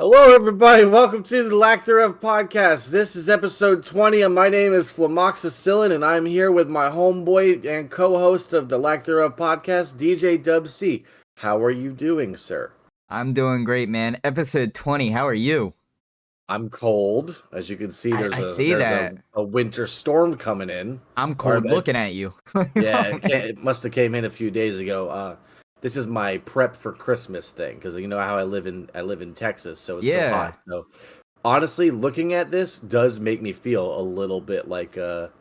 Hello, everybody. Welcome to the Lack Thereof podcast. This is episode 20, and my name is Flemoxicillin, and I'm here with my homeboy and co-host of the Lack Thereof podcast, DJDubC. How are you doing, sir? I'm doing great, man. Episode 20. How are you? I'm cold. As you can see, there's a winter storm coming in. I'm cold looking at you. Yeah, it must have came in a few days ago. This is my prep for Christmas thing because you know how I live in Texas, so it's so hot. So honestly, looking at this does make me feel a little bit like a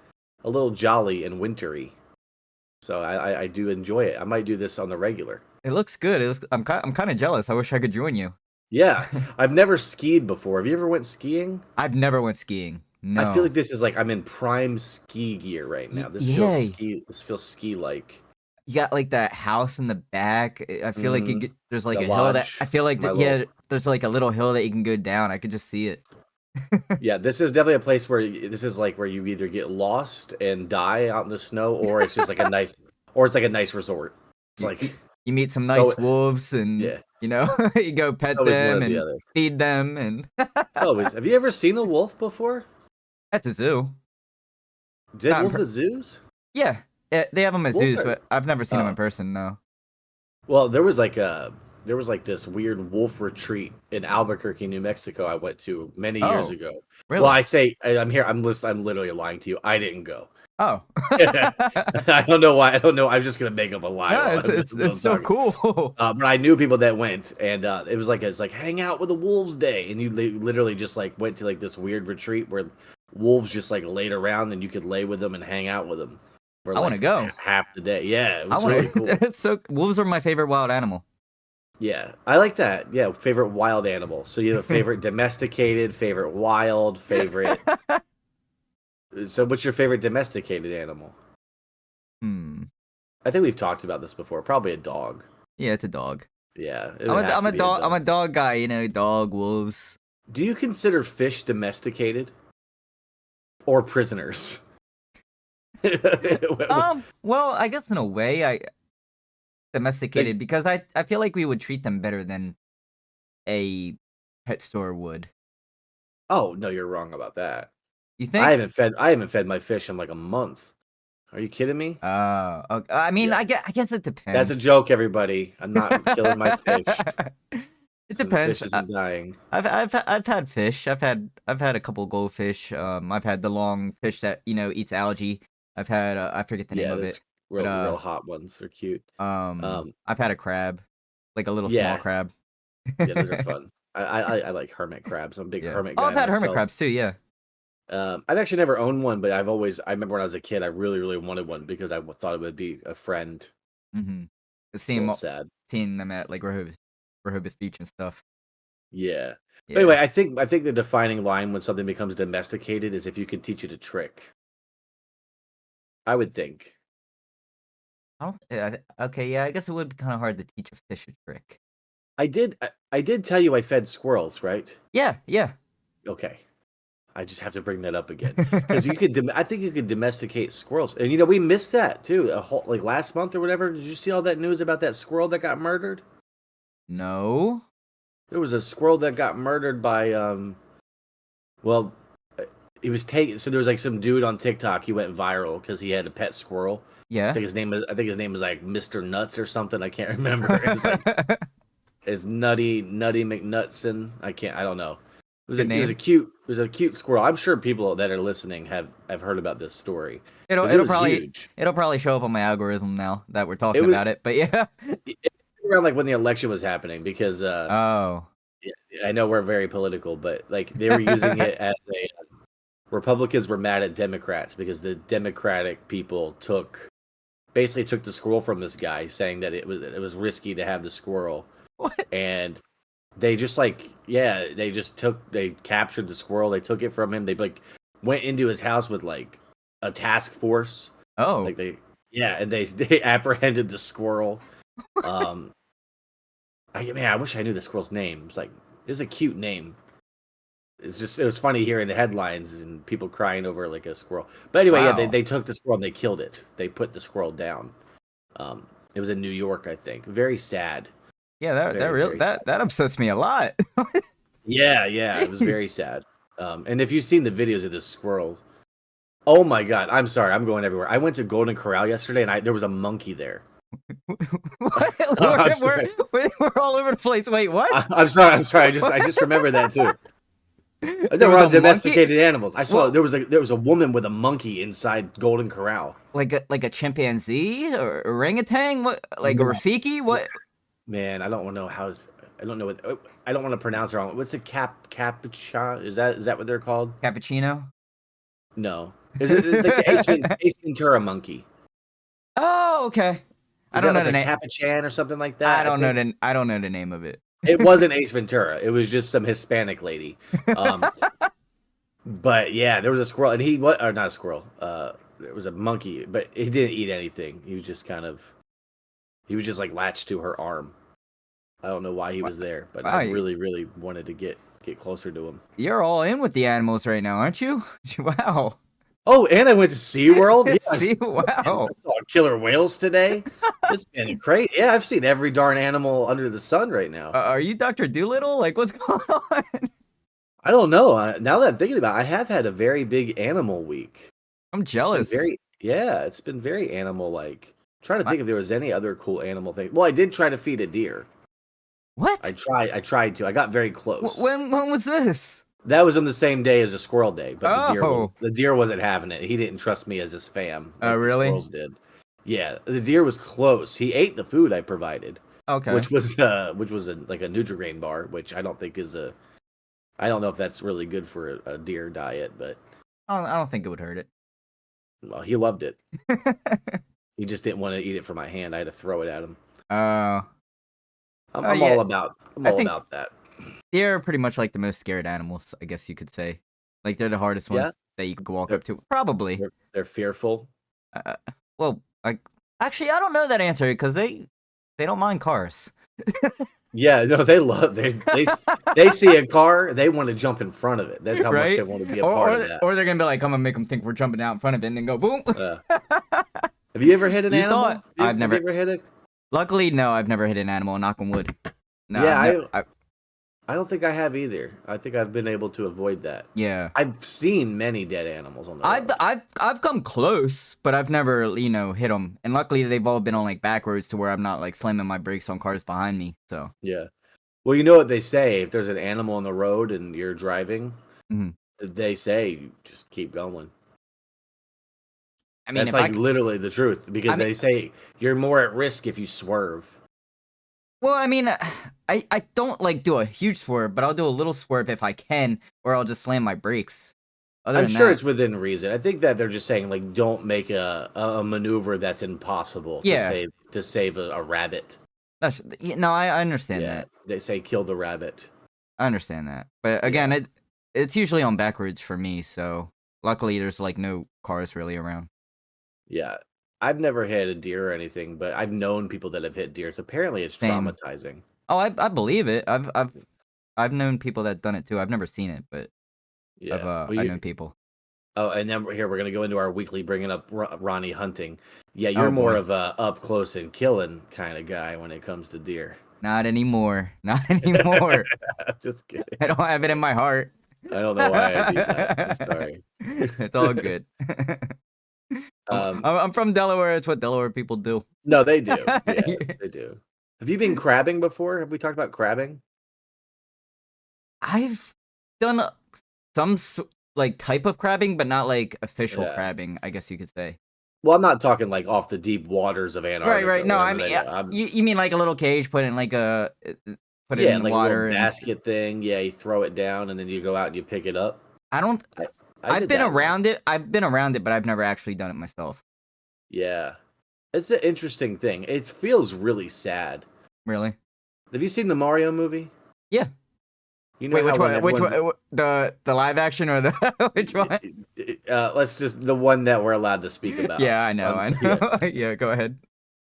little jolly and wintry. So I do enjoy it. I might do this on the regular. It looks good. I'm kind of jealous. I wish I could join you. Yeah, I've never skied before. Have you ever went skiing? I've never went skiing. No. I feel like this is like I'm in prime ski gear right now. This feels ski-like. You got like that house in the back. I feel like there's like a hill that I feel like there's like a little hill that you can go down. I could just see it. Yeah, this is definitely a place where this is like where you either get lost and die out in the snow, or it's just like a nice resort. It's like you meet some nice wolves, and you know you go pet them and feed them, and it's always. Have you ever seen a wolf before? At the zoo. Did wolves at zoos? Yeah. They have them at zoos, but I've never seen them in person. No. Well, there was like this weird wolf retreat in Albuquerque, New Mexico. I went to many years ago. Really? Well, I'm here. I'm literally lying to you. I didn't go. Oh. I don't know why. I don't know. I was just gonna make up a lie. Yeah, it's so cool. But I knew people that went, and it was like hang out with the wolves day, and you literally just like went to like this weird retreat where wolves just like laid around, and you could lay with them and hang out with them. For I want to go half the day. Yeah, it was really cool. Wolves are my favorite wild animal. Yeah, I like that. Yeah, favorite wild animal. So you have a favorite domesticated, favorite wild, favorite. So what's your favorite domesticated animal? I think we've talked about this before. Probably a dog. Yeah, it's a dog. Yeah, I'm a dog. I'm a dog guy. You know, dog, wolves. Do you consider fish domesticated or prisoners? Well, I guess in a way, I domesticated because I feel like we would treat them better than a pet store would. Oh no, you're wrong about that. You think? I haven't fed my fish in like a month. Are you kidding me? I mean, yeah. I guess it depends. That's a joke, everybody. I'm not killing my fish. It depends. The fish isn't dying. I've had fish. I've had a couple goldfish. I've had the long fish that eats algae. I've had I forget the name of it. Real hot ones. They're cute. I've had a crab, like a little small crab. Yeah, those are fun. I like hermit crabs. I'm a big hermit guy. I've had hermit crabs too. Yeah. I've actually never owned one, but I remember when I was a kid, I really, really wanted one because I thought it would be a friend. Mm-hmm. Seeing them at like Rehoboth Beach and stuff. Yeah. But anyway, I think the defining line when something becomes domesticated is if you can teach it a trick. I would think. Okay, yeah, I guess it would be kind of hard to teach a fish a trick. I did tell you I fed squirrels, right? Yeah. Okay. I just have to bring that up again because I think you could domesticate squirrels, and we missed that too. Like last month or whatever. Did you see all that news about that squirrel that got murdered? No. There was a squirrel that got murdered by he was taken. So there was like some dude on TikTok. He went viral because he had a pet squirrel. Yeah. I think his name is like Mr. Nuts or something. I can't remember. It was like it's Nutty McNutson. I don't know. It was a cute squirrel. I'm sure people that are listening have heard about this story. It'll probably show up on my algorithm now that we're talking about it. But yeah. Around like when the election was happening because I know we're very political, but like they were using it as Republicans were mad at Democrats because the Democratic people basically took the squirrel from this guy, saying that it was risky to have the squirrel. What? And they just they captured the squirrel, they took it from him, they like went into his house with like a task force. Oh. Like and they apprehended the squirrel. I wish I knew the squirrel's name. It's a cute name. It was funny hearing the headlines and people crying over like a squirrel. But anyway, wow. They took the squirrel and they killed it. They put the squirrel down. It was in New York, I think. Very sad. Yeah, that upsets me a lot. Yeah, yeah, it was Jeez. very sad. And if you've seen the videos of this squirrel, oh my god, I'm sorry, I'm going everywhere. I went to Golden Corral yesterday, and there was a monkey there. What? I'm We're, sorry. we're all over the place. Wait, what? I'm sorry. I'm sorry. I just What? remember that too. There They were was a on monkey. domesticated animals. I saw Well, there was a woman with a monkey inside Golden Corral. like a chimpanzee or orangutan? What? Like a No, Rafiki? What? man, I don't know how. I don't know what. I don't want to pronounce it wrong. What's the capuchin? Is that what they're called? Cappuccino? No. Is it like the Ace Ventura monkey? Oh, okay. I Is don't that know like the a name. capuchin or something like I that? I don't know think the I don't know the name of it. it wasn't Ace Ventura. It was just some Hispanic lady. Um, but yeah, there was a squirrel, and or not a squirrel. There was a monkey, but he didn't eat anything. He was just like latched to her arm. I don't know why he was there, but I Wow, really, really wanted to get closer to him. you're all in with the animals right now, aren't you? Wow. Oh, and I went to SeaWorld. Yeah, See, I wow. saw killer whales today. It's been great. Yeah, I've seen every darn animal under the sun right now. Are you Dr. Doolittle? Like, what's going on? I don't know. Now that I'm thinking about it, I have had a very big animal week. I'm jealous. It's been very animal-like. Trying to My- think if there was any other cool animal thing. Well, I did try to feed a deer. What? I tried to. I got very close. When was this? That was on the same day as a squirrel day, but Oh. the deer wasn't having it. He didn't trust me as his fam Oh, like the really? squirrels did. Yeah, the deer was close. He ate the food I provided, Okay. which was like a Nutri-Grain bar, which I don't think I don't know if that's really good for a deer diet, but I don't think it would hurt it. well, he loved it. He just didn't want to eat it from my hand. I had to throw it at him. Oh. I'm Yeah. all about that. They're pretty much like the most scared animals, I guess you could say. Like they're the hardest Yeah, ones that you could walk up to. Probably. they're fearful. Well, actually, I don't know that answer because they don't mind cars. Yeah, no, they see a car, they want to jump in front of it. That's how much they Right? want to be a part of that. Or they're gonna be like, I'm gonna make them think we're jumping out in front of it and then go boom. Have you ever hit an You animal? thought I've never. Have you ever hit it? Luckily, no, I've never hit an animal. Knock on wood. No, Yeah, I I don't think I have either. I think I've been able to avoid that. yeah. I've seen many dead animals on the road. I've come close, but I've never hit them. And luckily, they've all been on like back roads to where I'm not like slamming my brakes on cars behind me. So Yeah. Well, you know what they say, if there's an animal on the road and you're driving, Mhm. they say just keep going. I mean, That's if like literally the truth because I mean- they say you're more at risk if you swerve. well, I mean, I don't like do a huge swerve, but I'll do a little swerve if I can, or I'll just slam my brakes. Other I'm than sure that, it's within reason. I think that they're just saying like don't make a maneuver that's impossible Yeah. to save a rabbit. no, I understand Yeah, that. they say kill the rabbit. I understand that. But again, it's usually on back roads for me, so luckily there's like no cars really around. Yeah. I've never hit a deer or anything, but I've known people that have hit deers. Apparently it's Same. traumatizing. Oh, I believe it. I've known people that done it too. I've never seen it, but Yeah. I've known people. Oh, and then we're gonna go into our weekly bringing up Ronnie hunting. Yeah, you're Oh more boy. of a up close and killing kind of guy when it comes to deer. Not anymore. Not anymore. Just kidding. I don't have it in my heart. I don't know why I do that. I'm sorry. It's all good. Um, I'm from Delaware. It's what Delaware people do. no, they do. Yeah, they do. Have you been crabbing before? Have we talked about crabbing? I've done some like type of crabbing, but not like official Yeah. crabbing, I guess you could say. Well, I'm not talking like off the deep waters of Antarctica. Right. No, I whatever mean, they are. you mean like a little cage, put it in like put it Yeah, in like water a and little basket thing. Yeah, you throw it down and then you go out and you pick it up. I don't. I've did been that once. around it. I've been around it, but I've never actually done it myself. Yeah, it's an interesting thing. It feels really sad. Really? Have you seen the Mario movie? Yeah. You know Wait, which how when one? Which everyone's- one? The live action or the which one? Let's just the one that we're allowed to speak about. Yeah, I know. Yeah. Yeah, go ahead.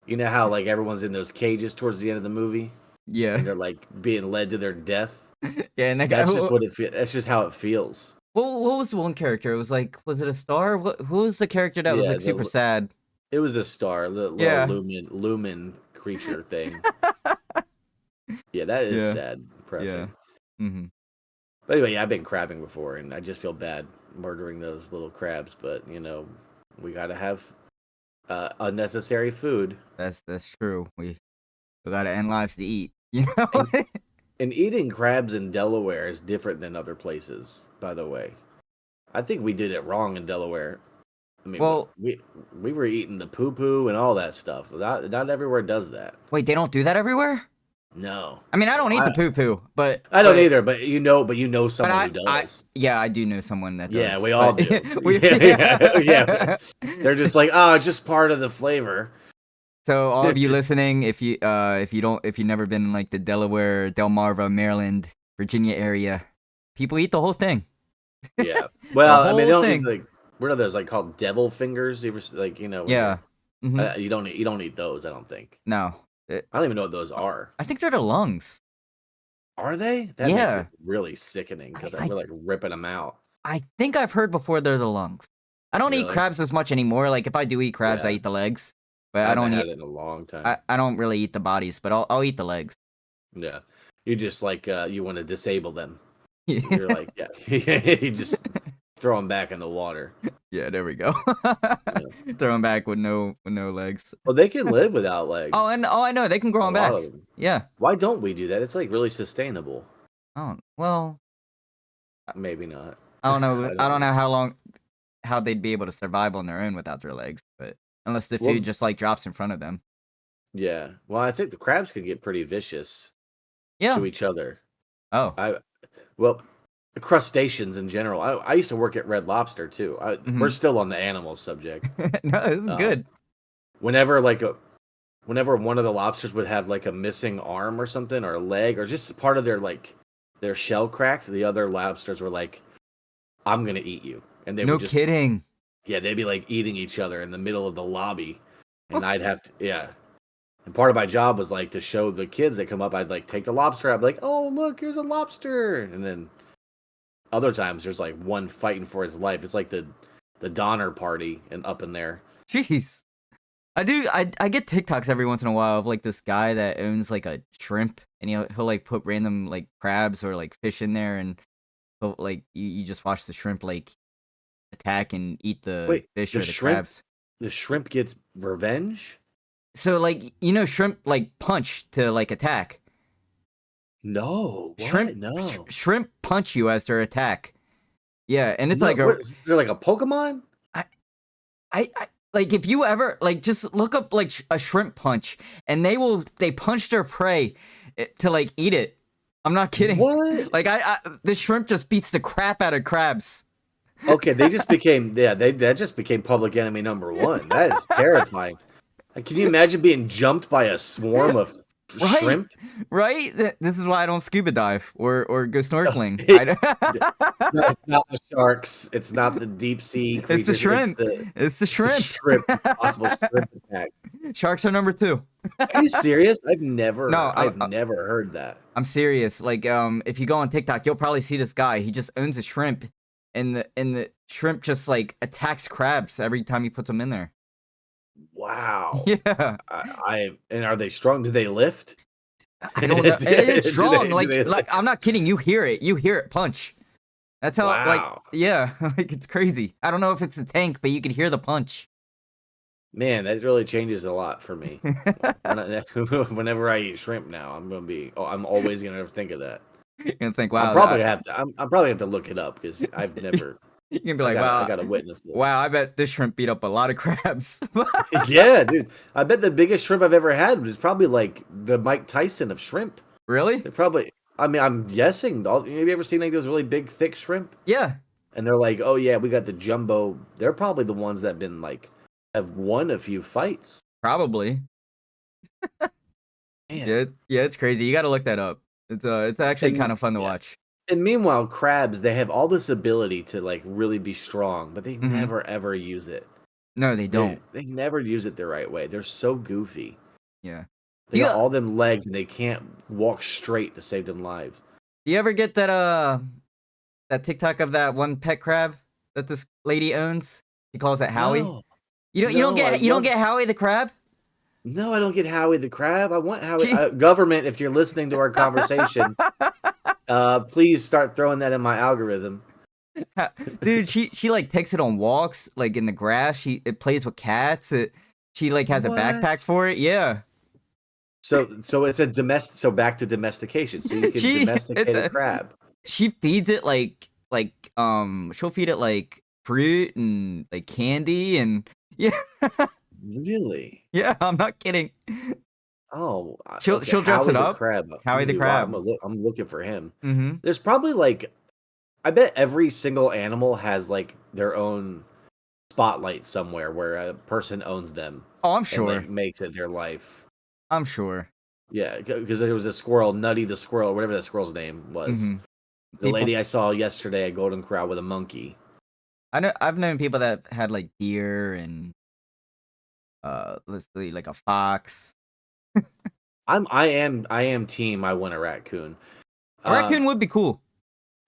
You know how like everyone's in those cages towards the end of the movie, Yeah. and they're like being led to their death. Yeah, and that guy. That's just what it feels. That's just how it feels. What was the one character? It was like, was it a star? Who was the character that was Yeah, like super sad? It was a star, the little Yeah. lumen creature thing. Yeah, that is Yeah. sad, depressing. Yeah. Mm-hmm. But anyway, yeah, I've been crabbing before, and I just feel bad murdering those little crabs. But we gotta have unnecessary food. That's true. We gotta end lives to eat. You know. And eating crabs in Delaware is different than other places. By the way, I think we did it wrong in Delaware. I mean, well, we were eating the poo poo and all that stuff. Not everywhere does that. Wait, they don't do that everywhere? No. I mean, I don't eat the poo poo, but I don't either. But you know someone who does. Yeah, I do know someone that does. Yeah, we all do. Yeah. They're just like, oh, it's just part of the flavor. So all of you listening, if you've never been in like the Delaware, Delmarva, Maryland, Virginia area, people eat the whole thing. Yeah. Well, I mean, they don't eat, like, what are those like called devil fingers? You ever like Yeah. Mm-hmm. You don't eat those. I don't think. No. I don't even know what those are. I think they're the lungs. Are they? That makes it really sickening because we're like ripping them out. I think I've heard before they're the lungs. I don't eat crabs as much anymore. Like if I do eat crabs, I eat the legs. But I don't eat it in a long time. I don't really eat the bodies, but I'll eat the legs. Yeah. You just like you want to disable them. You're like, you just throw them back in the water. Yeah, there we go. Throw them back with no legs. Well, they can live without legs. I know they can grow them back. Yeah. Why don't we do that? It's like really sustainable. Oh well, maybe not. I don't know. I don't know how they'd be able to survive on their own without their legs, but unless the food just like drops in front of them. Yeah. Well, I think the crabs could get pretty vicious. Yeah. To each other. Oh. Crustaceans in general. I used to work at Red Lobster too. We're still on the animal subject. No, this is good. Whenever one of the lobsters would have like a missing arm or something, or a leg, or just part of their shell cracked, the other lobsters were like, "I'm gonna eat you," and they no would just kidding. Yeah, they'd be like eating each other in the middle of the lobby, and I'd have to And part of my job was like to show the kids that come up. I'd like take the lobster. I'd be like, "Oh, look, here's a lobster," and then. Other times there's like one fighting for his life. It's like the Donner Party and up in there. Jeez. I get TikToks every once in a while of like this guy that owns like a shrimp and he'll like put random like crabs or like fish in there and he'll, like you just watch the shrimp like attack and eat the fish or the crabs. The shrimp gets revenge? So like shrimp like punch to like attack. No, what? Shrimp, no. Shrimp punch you as their attack. Yeah, and it's like they're like a Pokemon. I like if you ever like just look up like a shrimp punch, and they punch their prey to like eat it. I'm not kidding. What? Like the shrimp just beats the crap out of crabs. Okay, they just became that just became public enemy number one. That is terrifying. Can you imagine being jumped by a swarm of shrimp? Right? This is why I don't scuba dive or go snorkeling. No, it's not the sharks. It's not the deep sea creatures. It's the shrimp. It's the shrimp. Possible shrimp attack. Sharks are number 2. Are you serious? I've never heard that. I'm serious. Like, if you go on TikTok, you'll probably see this guy. He just owns a shrimp, and the shrimp just like attacks crabs every time he puts them in there. Wow. Yeah. And are they strong? Do they lift? I don't know. It's strong. Like I'm not kidding. You hear it. You hear it punch. That's how. Wow. Like yeah. Like it's crazy. I don't know if it's the tank, but you can hear the punch. Man, that really changes a lot for me. Whenever I eat shrimp now, I'm always gonna think of that. You're gonna think, wow. I'm probably have to look it up because I've never. You can be like, wow, I gotta witness this. Wow, I bet this shrimp beat up a lot of crabs. Yeah, dude. I bet the biggest shrimp I've ever had was probably like the Mike Tyson of shrimp. Really? They're probably. I mean, I'm guessing. Have you ever seen like those really big, thick shrimp? Yeah. And they're like, oh yeah, we got the jumbo. They're probably the ones that have won a few fights. Probably. Man. Yeah, it's crazy. You got to look that up. It's actually kind of fun to watch. And meanwhile, crabs, they have all this ability to like really be strong, but they never ever use it. No, they don't. They never use it the right way. They're so goofy. Yeah. They got all them legs and they can't walk straight to save them lives. Do you ever get that TikTok of that one pet crab that this lady owns? She calls it Howie. No. You don't get Howie the crab? No, I don't get Howie the crab. I want Howie. Government, if you're listening to our conversation, Please start throwing that in my algorithm. Dude, she like takes it on walks, like in the grass. It plays with cats. She like has a backpack What? for it. Yeah. So it's a domestic. So back to domestication. So you can It's domesticate a a crab. she feeds it she'll feed it like fruit and like candy and yeah. Really? Yeah, I'm not kidding. Oh, She'll okay. she'll dress it Howie the up. crab. I'm Howie gonna the be wild. crab. I'm looking for him. Mm-hmm. There's probably like, I bet every single animal has like their own spotlight somewhere where a person owns them Oh, I'm and like sure. makes it their life. I'm sure. Yeah, because there was a squirrel, Nutty the squirrel, whatever that squirrel's name was. Mm-hmm. The People lady I saw yesterday at Golden Corral with a monkey. I've known people that had like deer and let's see, like a fox. I am team. I want a raccoon. A raccoon would be cool.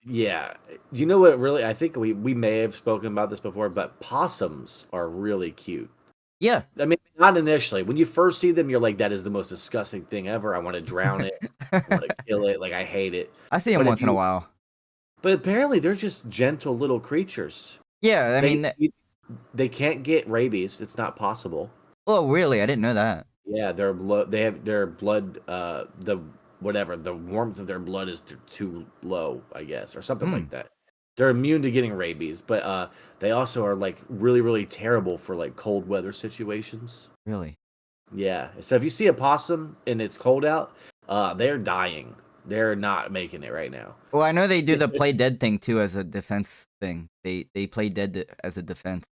Yeah, you know what? Really, I think we may have spoken about this before, but possums are really cute. Yeah. I mean, not initially. When you first see them, you're like, "That is the most disgusting thing ever. I want to drown it. I want to kill it. Like I hate it." I see them But if once in a you, while. but apparently they're just gentle little creatures. Yeah, I They mean, they can't get rabies. It's not possible. oh, really? I didn't know that. Yeah, they have their blood, the whatever, the warmth of their blood is too low, I guess, or something Hmm. like that. They're immune to getting rabies, but they also are like really, really terrible for like cold weather situations. Really? Yeah. So if you see a possum and it's cold out, they're dying. They're not making it right now. Well, I know they do the play dead thing too as a defense thing. They play dead as a defense.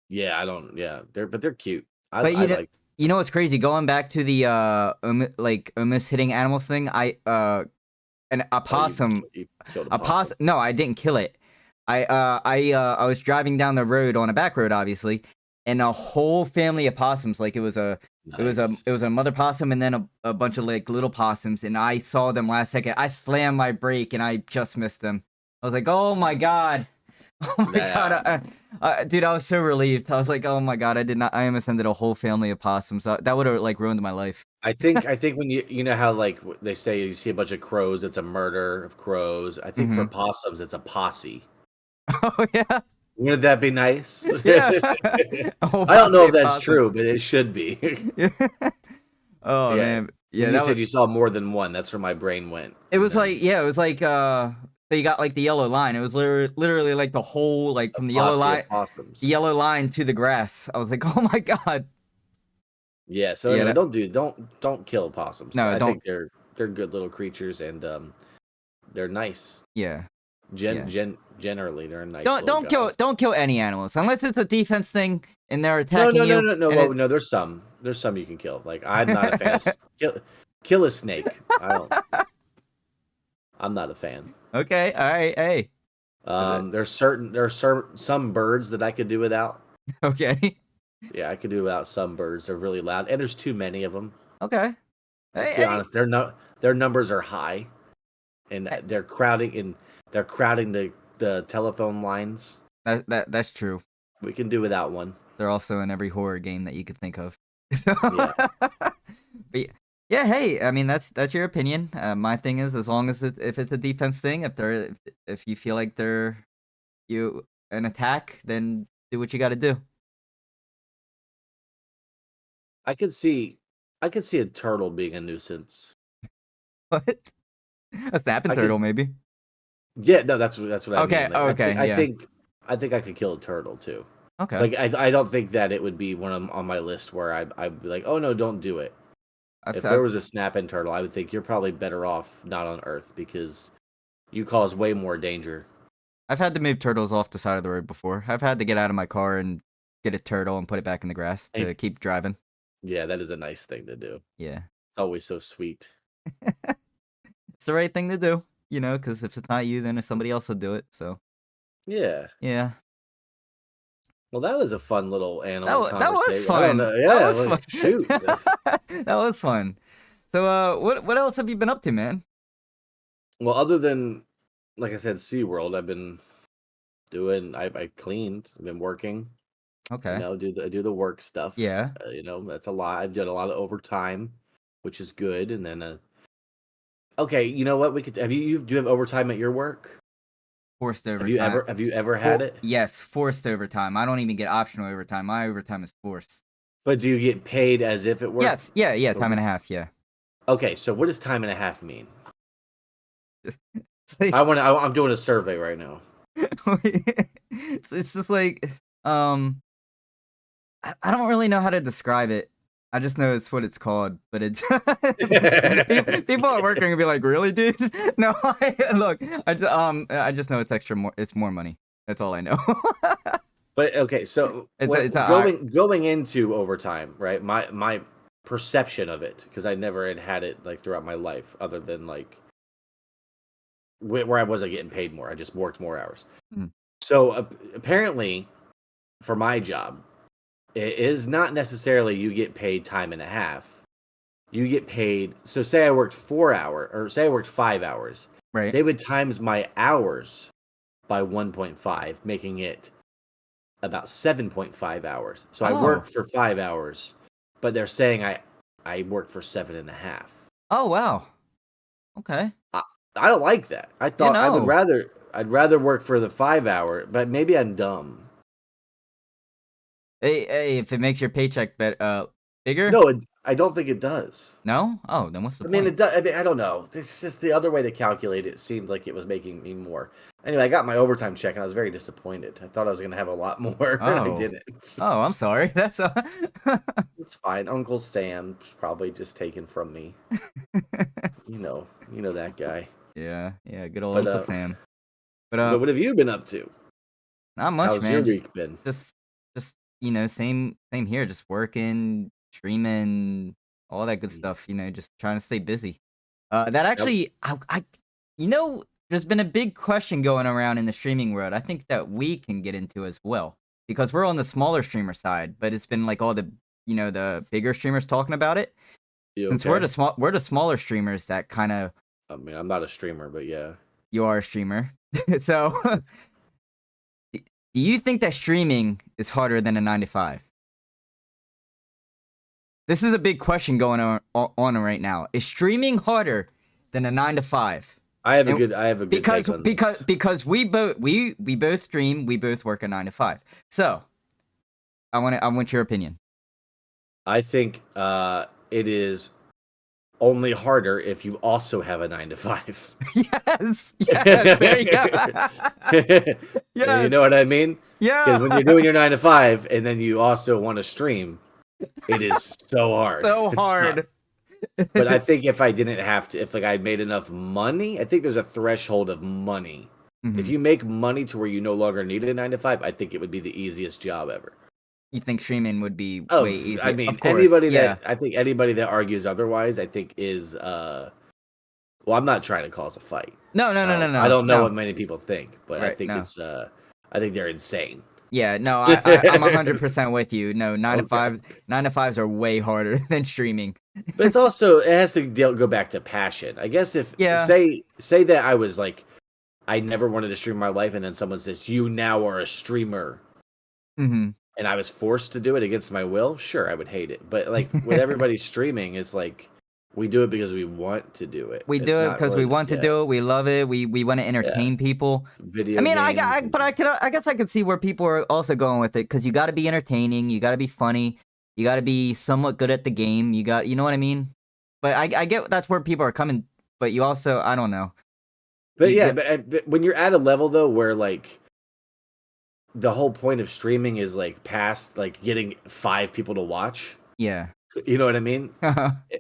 Yeah, I don't. Yeah, they're cute. I But I like. you know what's crazy? Going back to the almost hitting animals thing, and a Oh, possum, you killed a a possum. possum. No, I didn't kill it. I was driving down the road on a back road, obviously, and a whole family of possums. Like Nice. it was a mother possum and then a bunch of like little possums, and I saw them last second. I slammed my brake and I just missed them. I was like, oh my god. Oh my god, dude, I was so relieved. I was like, oh my god, I almost ended a whole family of possums. That would have like ruined my life. I think when you know how like they say you see a bunch of crows, it's a murder of crows. I think for Hmm. possums, it's a posse. Oh yeah, Wouldn't that be nice? yeah. A whole I don't know posse if of that's true, possums. but it should be. Yeah. Oh Yeah. man, When yeah, you that was. said you saw more than one, that's where my brain went. It And was then like, yeah, it was like, so you got like the yellow line. It was literally like the whole, like a from posse of the possums. yellow line to the grass. I was like, oh my god. Yeah. So Yeah, anyway, don't kill possums. no, I don't. think they're good little creatures and they're nice. Yeah, yeah. Generally they're nice little guys. Don't kill any animals unless it's a defense thing and they're No, attacking no, no, you. no, no. And Well, it's no, there's some you can kill. Like I'm not a fan of kill a snake. I'm not a fan. okay. All right. Hey. Some birds that I could do without. Okay. Yeah, I could do without some birds. They're really loud, and there's too many of them. Okay. Let's Hey. be Hey. honest. Their numbers are high, and Hey. they're crowding the telephone lines. That's true. We can do without one. They're also in every horror game that you could think of. So, Yeah. but yeah, hey, I mean that's your opinion. My thing is, as long as if it's a defense thing, if you feel like they're you an attack, then do what you got to do. I could see I could see a turtle being a nuisance. What? A snapping I could turtle, maybe. Yeah, no, that's what I Okay. mean. Like Okay. I Yeah. think I think I could kill a turtle too. Okay. Like I don't think that it would be one on my list where I'd be like, "Oh no, don't do it." I've, If I've there was a snapping turtle, I would think you're probably better off not on Earth because you cause way more danger. I've had to move turtles off the side of the road before. I've had to get out of my car and get a turtle and put it back in the grass And to keep driving. yeah, that is a nice thing to do. Yeah. It's always so sweet. It's the right thing to do, because if it's not you, then somebody else will do it. So, Yeah. yeah. Well, that was a fun little animal That was conversation. I don't fun. know. That Yeah, was like, fun. shoot. That was fun. So, what else have you been up to, man? Well, other than like I said, SeaWorld, I've been doing. I cleaned. I've been working. Okay. Do the work stuff. Yeah. That's a lot. I've done a lot of overtime, which is good. And then Okay, you know what? We could. Do you have overtime at your work? Forced Have you overtime. ever had it? Yes, forced overtime. I don't even get optional overtime. My overtime is forced. But do you get paid as if it were? Yes, yeah, time and a half, yeah. Okay, so what does time and a half mean? It's like, I'm doing a survey right now. it's just like, I don't really know how to describe it. I just know it's what it's called, but it's people at work are gonna be like, "Really, dude?" No, look, I just know it's it's more money. That's all I know. But okay, so It's going into overtime, right? My perception of it, because I never had it like throughout my life, other than like where I wasn't getting paid more. I just worked more hours. Mm. So apparently, for my job, it is not necessarily you get paid time and a half. You get paid. So say I worked 4 hours, or say I worked 5 hours. right. They would times my hours by 1.5, making it about 7.5 hours. So I work for 5 hours, but they're saying I work for 7.5. Oh wow. Okay. I don't like that. I thought no. I'd rather work for the 5 hour, but maybe I'm dumb. Hey, if it makes your paycheck bigger? No, I don't think it does. No? Oh, then what's the I point? mean, it does. I mean, I don't know. This is just the other way to calculate it. Seemed like it was making me more. Anyway, I got my overtime check and I was very disappointed. I thought I was going to have a lot more, and I didn't. Oh, I'm sorry. That's It's fine. Uncle Sam's probably just taken from me. You know that guy. Yeah, good old Uncle Sam. But what have you been up to? Not much, How's man. your week been? Just same here. Just working, streaming, all that good stuff. Just trying to stay busy. That actually, there's been a big question going around in the streaming world. I think that we can get into as well because we're on the smaller streamer side, but it's been like all the the bigger streamers talking about it. Since we're the smaller streamers that kind of. I mean, I'm not a streamer, but yeah. You are a streamer, so. Do you think that streaming is harder than a 9 to 5? This is a big question going on right now. Is streaming harder than a 9 to 5? I have a good take on this. Because we both stream, we both work a 9 to 5. So, I want your opinion. I think it is only harder if you also have a 9 to 5. Yes, there you go. Yeah, you know what I mean? Yeah. Because when you're doing your 9 to 5 and then you also want to stream, it is so hard. So hard. But I think if I didn't have to, if like I made enough money, I think there's a threshold of money. Mm-hmm. If you make money to where you no longer need a 9 to 5, I think it would be the easiest job ever. You think streaming would be way easier? I mean, anybody that argues otherwise, I think is well, I'm not trying to cause a fight. No. I don't know what many people think, but right, I think it's I think they're insane. Yeah, no, I'm 100% with you. No, 9 to 5s are way harder than streaming. But it has to go back to passion. I guess if say that I was like I never wanted to stream my life, and then someone says you now are a streamer. Mm-hmm. And I was forced to do it against my will, sure, I would hate it. But like with everybody streaming, it's like we do it because we want to do it. We do it because we want to do it. We love it. We want to entertain people. Video. I mean, I guess I could see where people are also going with it because you got to be entertaining. You got to be funny. You got to be somewhat good at the game. You know what I mean? But I get that's where people are coming. But you also, I don't know. But but when you're at a level though where like. The whole point of streaming is like past like getting 5 people to watch. Yeah. You know what I mean?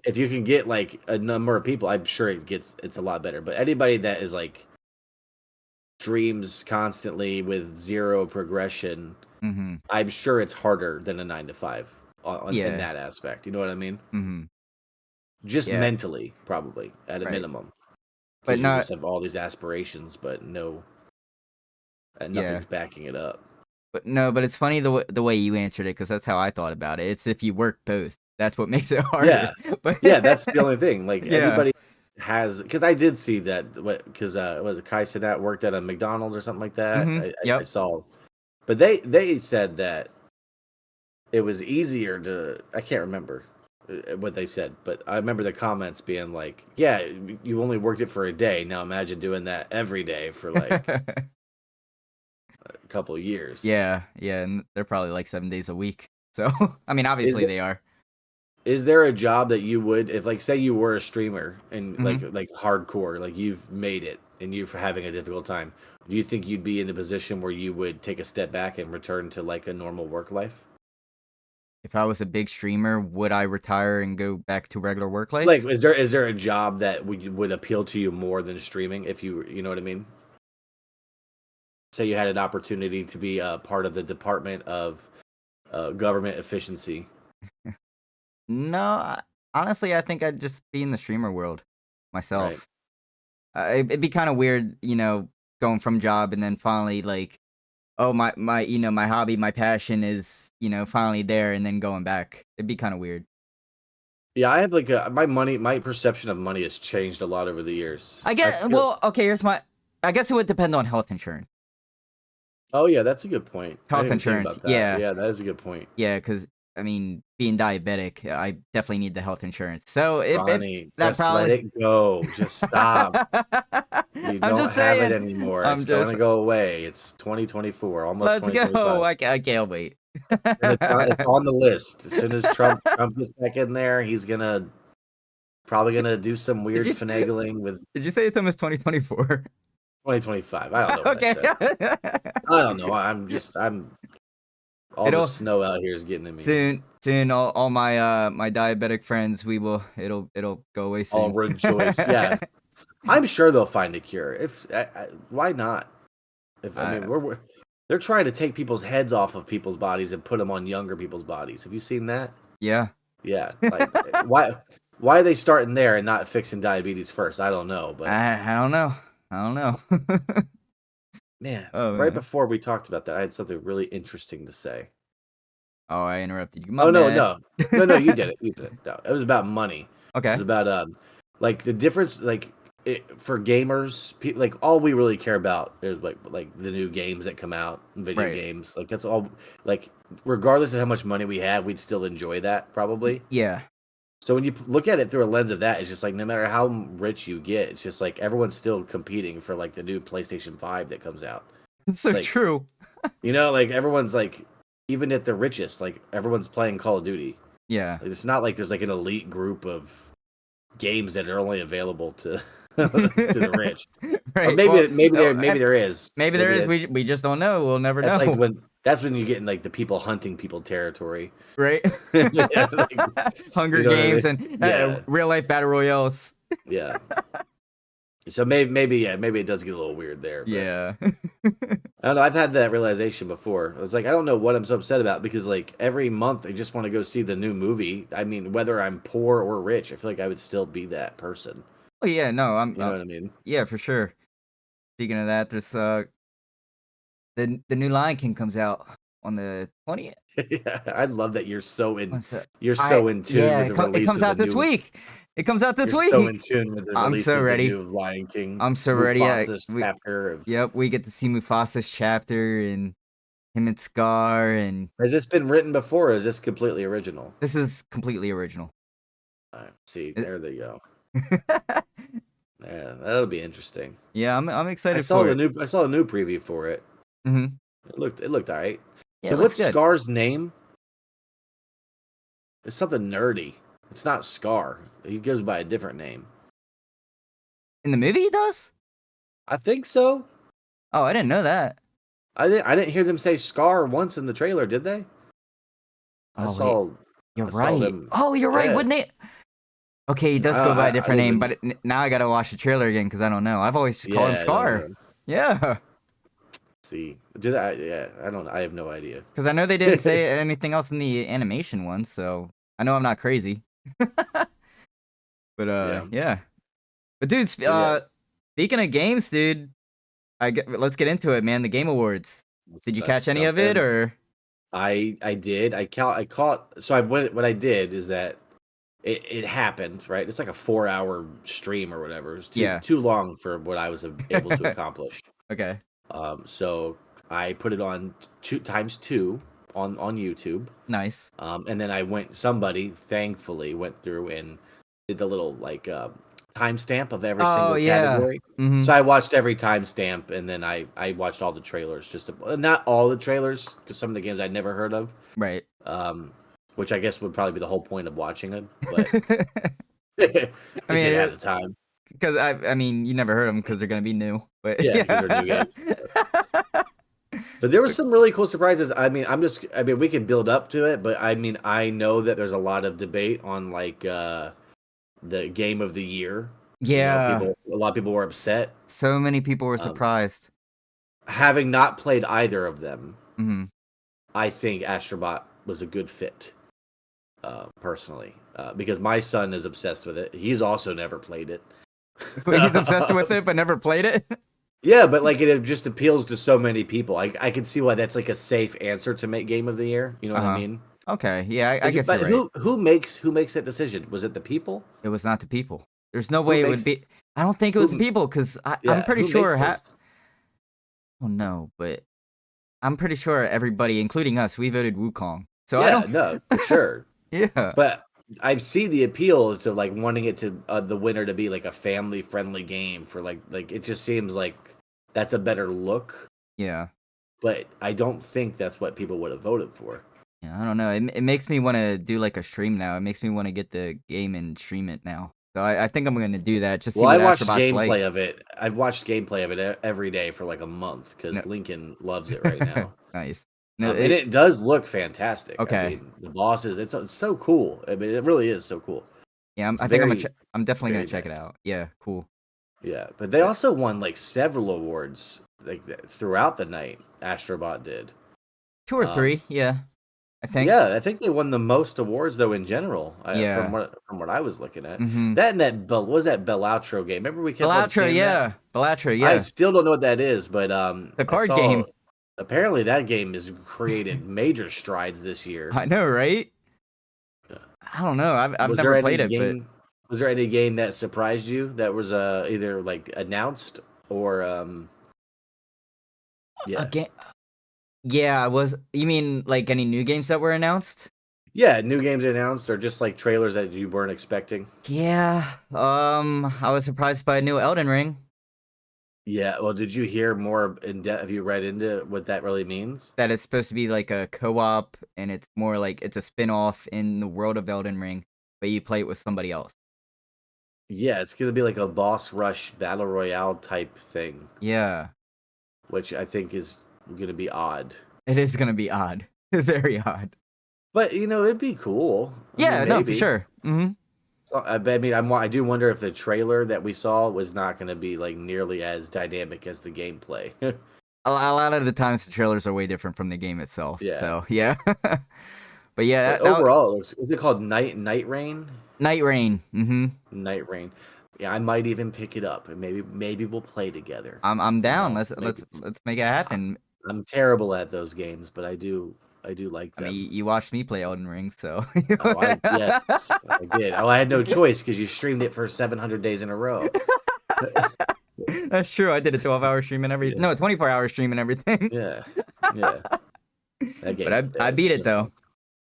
If you can get like a number of people, I'm sure it's a lot better. But anybody that is like streams constantly with 0 progression, mm-hmm. I'm sure it's harder than a 9 to 5 in that aspect. You know what I mean? Mm-hmm. Just mentally, probably at a minimum. But you just have all these aspirations, but nothing's backing it up. But it's funny the way you answered it because that's how I thought about it. It's if you work both, that's what makes it harder. Yeah, that's the only thing. Like everybody has, because I did see that. Because was it Kai Cenat worked at a McDonald's or something like that? Mm-hmm. I saw, but they said that it was easier to. I can't remember. what they said, but I remember the comments being like, "Yeah, you only worked it for a day. Now imagine doing that every day for like a couple of years." Yeah, and they're probably like 7 days a week. So, I mean, Is obviously they are. is there a job that you would, if like say you were a streamer and Mhm. like hardcore, like you've made it and you're having a difficult time, do you think you'd be in the position where you would take a step back and return to like a normal work life? If I was a big streamer, would I retire and go back to regular work Like, life? is there a job that would appeal to you more than streaming if you know what I mean? Say you had an opportunity to be a part of the Department of Government Efficiency. No, honestly, I think I'd just be in the streamer world Right. myself. It'd be kind of weird, going from job and then finally like, oh my hobby, my passion is finally there, and then going back. It'd be kind of weird. Yeah, I have like my perception of money has changed a lot over the years. I I get feel well. Okay, here's my. I guess it would depend on health insurance. Oh yeah, that's a good point. I Health didn't even think insurance, about that. yeah, Yeah, that is a good point. yeah. Because I mean, being diabetic, I definitely need the health insurance. So it Ronnie, that just let probably. it go. Just stop. You I'm don't just have it saying. anymore. It's I'm gonna just. go away. It's 2024, almost Let's go. 2025. I can't wait. And it's on the list. As soon as Trump gets back in there, he's probably gonna do some Did weird you finagling with did you say it's almost 2024? 2025. I don't know what I Okay. said. I don't know. I'm all the It'll snow out here is getting to me. soon all my diabetic friends, it'll go away I'll soon. rejoice. Yeah, I'm sure they'll find a cure. If why not? If I mean, uh, they're trying to take people's heads off of people's bodies and put them on younger people's bodies. Have you seen that? yeah. Yeah, like why are they starting there and not fixing diabetes first? I don't know, but I don't know. I don't know. man, Oh right man. before we talked about that, I had something really interesting to say. Oh, I interrupted you. My Oh no, bad. no, no, no, you did it. You did it. No, it was about money. It was Okay. about like the difference, like for gamers, like all we really care about is like the new games that come out, video Right. games. Like that's all. Like regardless of how much money we have, we'd still enjoy that probably. Yeah. So when you look at it through a lens of that, it's just like no matter how rich you get, it's just like everyone's still competing for like the new PlayStation 5 that comes out. It's It's so like, true. like everyone's like, even at the richest, like everyone's playing Call of Duty. Yeah. Like, it's not like there's like an elite group of games that are only available to to the rich. Or Right. Well, no, maybe there is. maybe there Maybe is. that We just don't know. We'll never that's like know. that's when you get in like the people hunting people territory. Right. Yeah, like, Hunger you know what I Games mean? and Yeah, real life battle royales. yeah. So maybe it does get a little weird there, but Yeah. I don't know. I've had that realization before. I was like, I don't know what I'm so upset about because like every month I just want to go see the new movie. I mean, whether I'm poor or rich, I feel like I would still be that person. Oh yeah. No, I'm. You know what I mean? Yeah, for sure. Speaking of that, there's the new Lion King comes out on the 20th. Yeah, I love that What's that? you're so in tune Yeah, with the it release comes of the out this new week. It comes out this you're so in week. tune with the I'm release so of the ready. new Lion King I'm so ready. Mufasa's chapter of Yep, we get to see Mufasa's chapter and him and Scar, and Has this been written before or is this completely original? this is completely original. See, It- there they go. Yeah, that'll be interesting. yeah, I'm excited for it. I saw a new preview for it. Hmm. It looked all right. Yeah, But it looks what's good. Scar's name? It's something nerdy. It's not Scar. He goes by a different name. In the movie, he does. I think so. Oh, I didn't know that. I didn't hear them say Scar once in the trailer, did they? I Oh wait, saw you're I saw right. them. Oh, you're right. Yeah. Wouldn't it? Okay, he does go by a I different don't name, even. but now I gotta watch the trailer again because I don't know. I've always just called him Yeah, I don't Scar. know. Yeah, See, do that. Yeah, I don't. I have no idea. because I know they didn't say anything else in the animation one, so I know I'm not crazy. But Yeah, yeah. But dude, but yeah. speaking of games, dude, let's get into it, man. The Game Awards. Did you Let's catch any jump of it, in. or? I did. I caught. So I went. What I did is that it happened. Right. It's like a 4 hour stream or whatever. It was Yeah. too long for what I was able to accomplish. Okay. So I put it on two times two. on YouTube. Nice. And then somebody thankfully went through and did the little like timestamp of every single category. So I watched every timestamp, and then I watched all the trailers. Not all the trailers, because some of the games I'd never heard of. Right. Which I guess would probably be the whole point of watching it. But I mean, at the time, because I mean, you never heard them because they're gonna be new. But yeah, because they're new games. But there was some really cool surprises. I mean, we can build up to it, but I mean, I know that there's a lot of debate on like the game of the year. Yeah. A lot of people were upset. So many people were surprised. Having not played either of them, I think Astrobot was a good fit, personally, because my son is obsessed with it. He's also never played it. But he's obsessed with it, but never played it? Yeah, but like it just appeals to so many people. I can see why that's like a safe answer to make game of the year. You know what I mean? Okay, yeah, I guess but you're right. Who makes that decision? Was it the people? It was not the people. There's no way it would be. I don't think it was the people, because I'm pretty sure. Oh no, but I'm pretty sure everybody, including us, we voted Wukong. So yeah, I don't. No, for sure. Yeah, but I see the appeal to like wanting it to the winner to be like a family friendly game for like it just seems like that's a better look. Yeah, but I don't think that's what people would have voted for. Yeah, I don't know. It makes me want to do like a stream now. It makes me want to get the game and stream it now. So I think I'm gonna do that. Just see what I watched Astrobot's gameplay of it. I've watched gameplay of it every day for like a month because Lincoln loves it right now. Nice. No, and it does look fantastic. Okay. I mean, the bosses, it's so cool. I mean, it really is so cool. Yeah, I'm definitely gonna check it out. Yeah, cool. Yeah, but they also won like several awards like throughout the night. Astrobot did 2 or 3. Yeah, I think. Yeah, I think they won the most awards though in general. Yeah. From what I was looking at. That and what was that Belloutro game? Remember we kept Belloutro, yeah. Belloutro, yeah. I still don't know what that is, but the card game. Apparently that game has created major strides this year. I know, right? I don't know. I've never played it, but was there any game that surprised you that was either like announced or a game? Yeah, you mean like any new games that were announced? Yeah, new games announced or just like trailers that you weren't expecting. Yeah. I was surprised by a new Elden Ring. Yeah, well, did you hear more in depth? Have you read into what that really means? That it's supposed to be like a co-op, and it's more like it's a spin-off in the world of Elden Ring, but you play it with somebody else. Yeah, it's gonna be like a boss rush battle royale type thing. Yeah. Which I think is gonna be odd. It is gonna be odd. Very odd. But it'd be cool. I mean, no, for sure. I mean, I do wonder if the trailer that we saw was not going to be like nearly as dynamic as the gameplay. A lot of the times the trailers are way different from the game itself. Yeah. So yeah. But yeah, overall, is it called Night Rain? Night Rain. Night Rain. Yeah, I might even pick it up, and maybe we'll play together. I'm down. Let's make it happen. I'm terrible at those games, but I do like them. I mean, you watched me play Elden Ring, so. Yes, I did. Oh, I had no choice because you streamed it for 700 days in a row. That's true. I did a 12-hour stream and everything. No, a 24-hour stream and everything. Yeah. But I beat it though.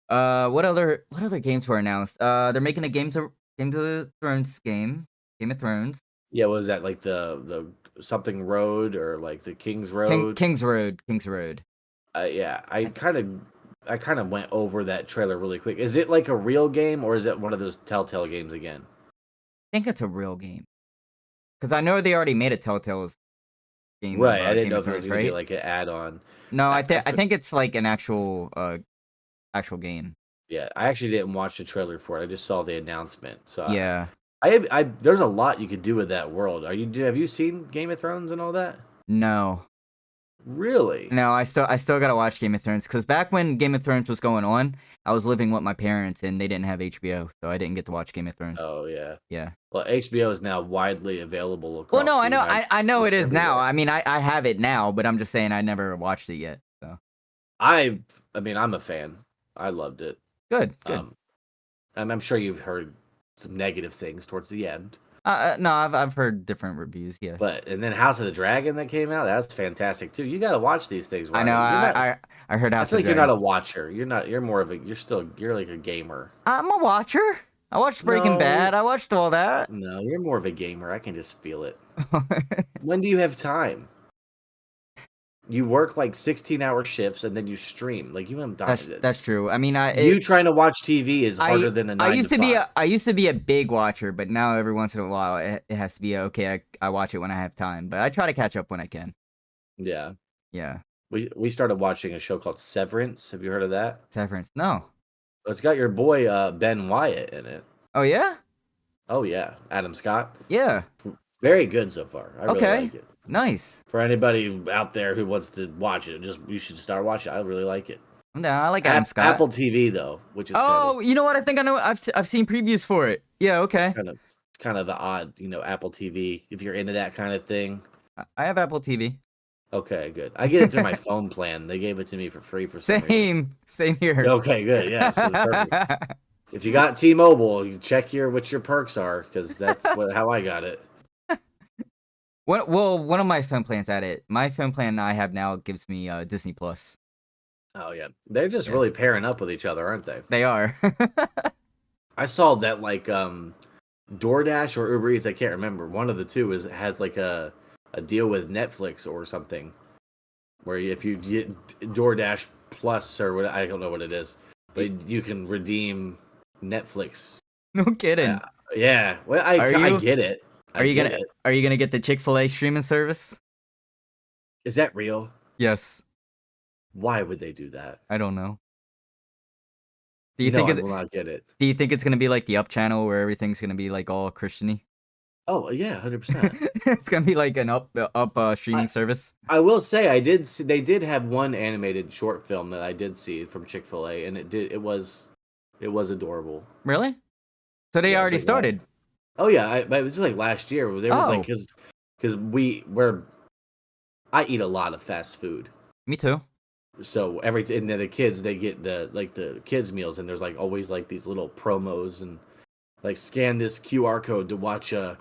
What other games were announced? They're making a Game of Thrones game. Game of Thrones. Yeah, what was that like the something road or like the King's Road? King's Road. Yeah, I kind of went over that trailer really quick. Is it like a real game or is it one of those Telltale games again? I think it's a real game. Because I know they already made a Telltale's game. Right, I didn't know if it was going to be like an add-on. No, I think it's like an actual game. Yeah, I actually didn't watch the trailer for it. I just saw the announcement. So yeah, I there's a lot you could do with that world. Have you seen Game of Thrones and all that? No. Really? No, I still gotta watch Game of Thrones because back when Game of Thrones was going on, I was living with my parents and they didn't have HBO, so I didn't get to watch Game of Thrones. Oh yeah. Yeah. Well, HBO is now widely available across. Well, no, I know it is now. I mean, I have it now, but I'm just saying I never watched it yet. So. I mean, I'm a fan. I loved it. Good. I'm sure you've heard some negative things towards the end. No, I've heard different reviews. Yeah, And then House of the Dragon that came out, that's fantastic too. You got to watch these things, I know. Riley. You're not. I heard I House feel of like you're not Dragons. a watcher. You're not. You're more of a. You're like a gamer. I'm a watcher. I watched Breaking No, Bad. I watched all that. no, you're more of a gamer. I can just feel it. When do you have time? You work like 16-hour shifts and then you stream. Like you haven't done it. That's true. I mean, You trying to watch TV is harder than a 9 I used to to be 5. I used to be a big watcher, but now every once in a while it has to be okay. I watch it when I have time, but I try to catch up when I can. Yeah. Yeah. We started watching a show called Severance. Have you heard of that? Severance. No. It's got your boy Ben Wyatt in it. Oh yeah. Oh yeah, Adam Scott. Yeah. Very good so far. I really like it. Nice. For anybody out there who wants to watch it, you should start watching it. I really like it. I'm down. I like Adam Scott. Apple TV though, which is you know what? I think I know. I've seen previews for it. Yeah. Okay. kind of the odd, Apple TV. If you're into that kind of thing. I have Apple TV. Okay, good. I get it through my phone plan. They gave it to me for free for some reason. Same here. Okay, good. Yeah, so perfect. If you got T-Mobile, you check what your perks are, because that's how I got it. One of my phone plans at it. My phone plan I have now gives me Disney Plus. Oh yeah, they're just really pairing up with each other, aren't they? They are. I saw that like DoorDash or Uber Eats, I can't remember. One of the two has like a deal with Netflix or something, where if you get DoorDash Plus or what, I don't know what it is, but you can redeem Netflix. No kidding. Yeah. Well, I get it. Are you gonna get the Chick-fil-A streaming service? Is that real? Yes. Why would they do that? I don't know. I will not get it. Do you think it's gonna be like the Up channel where everything's gonna be like all Christiany? Oh yeah, 100%. It's gonna be like an up streaming service. I will say they did have one animated short film that I did see from Chick-fil-A, and it was adorable. Really? So they already started. Oh yeah, but it was like last year. There was like because I eat a lot of fast food. Me too. So and then the kids, they get the kids meals, and there's like always like these little promos and like scan this QR code to watch a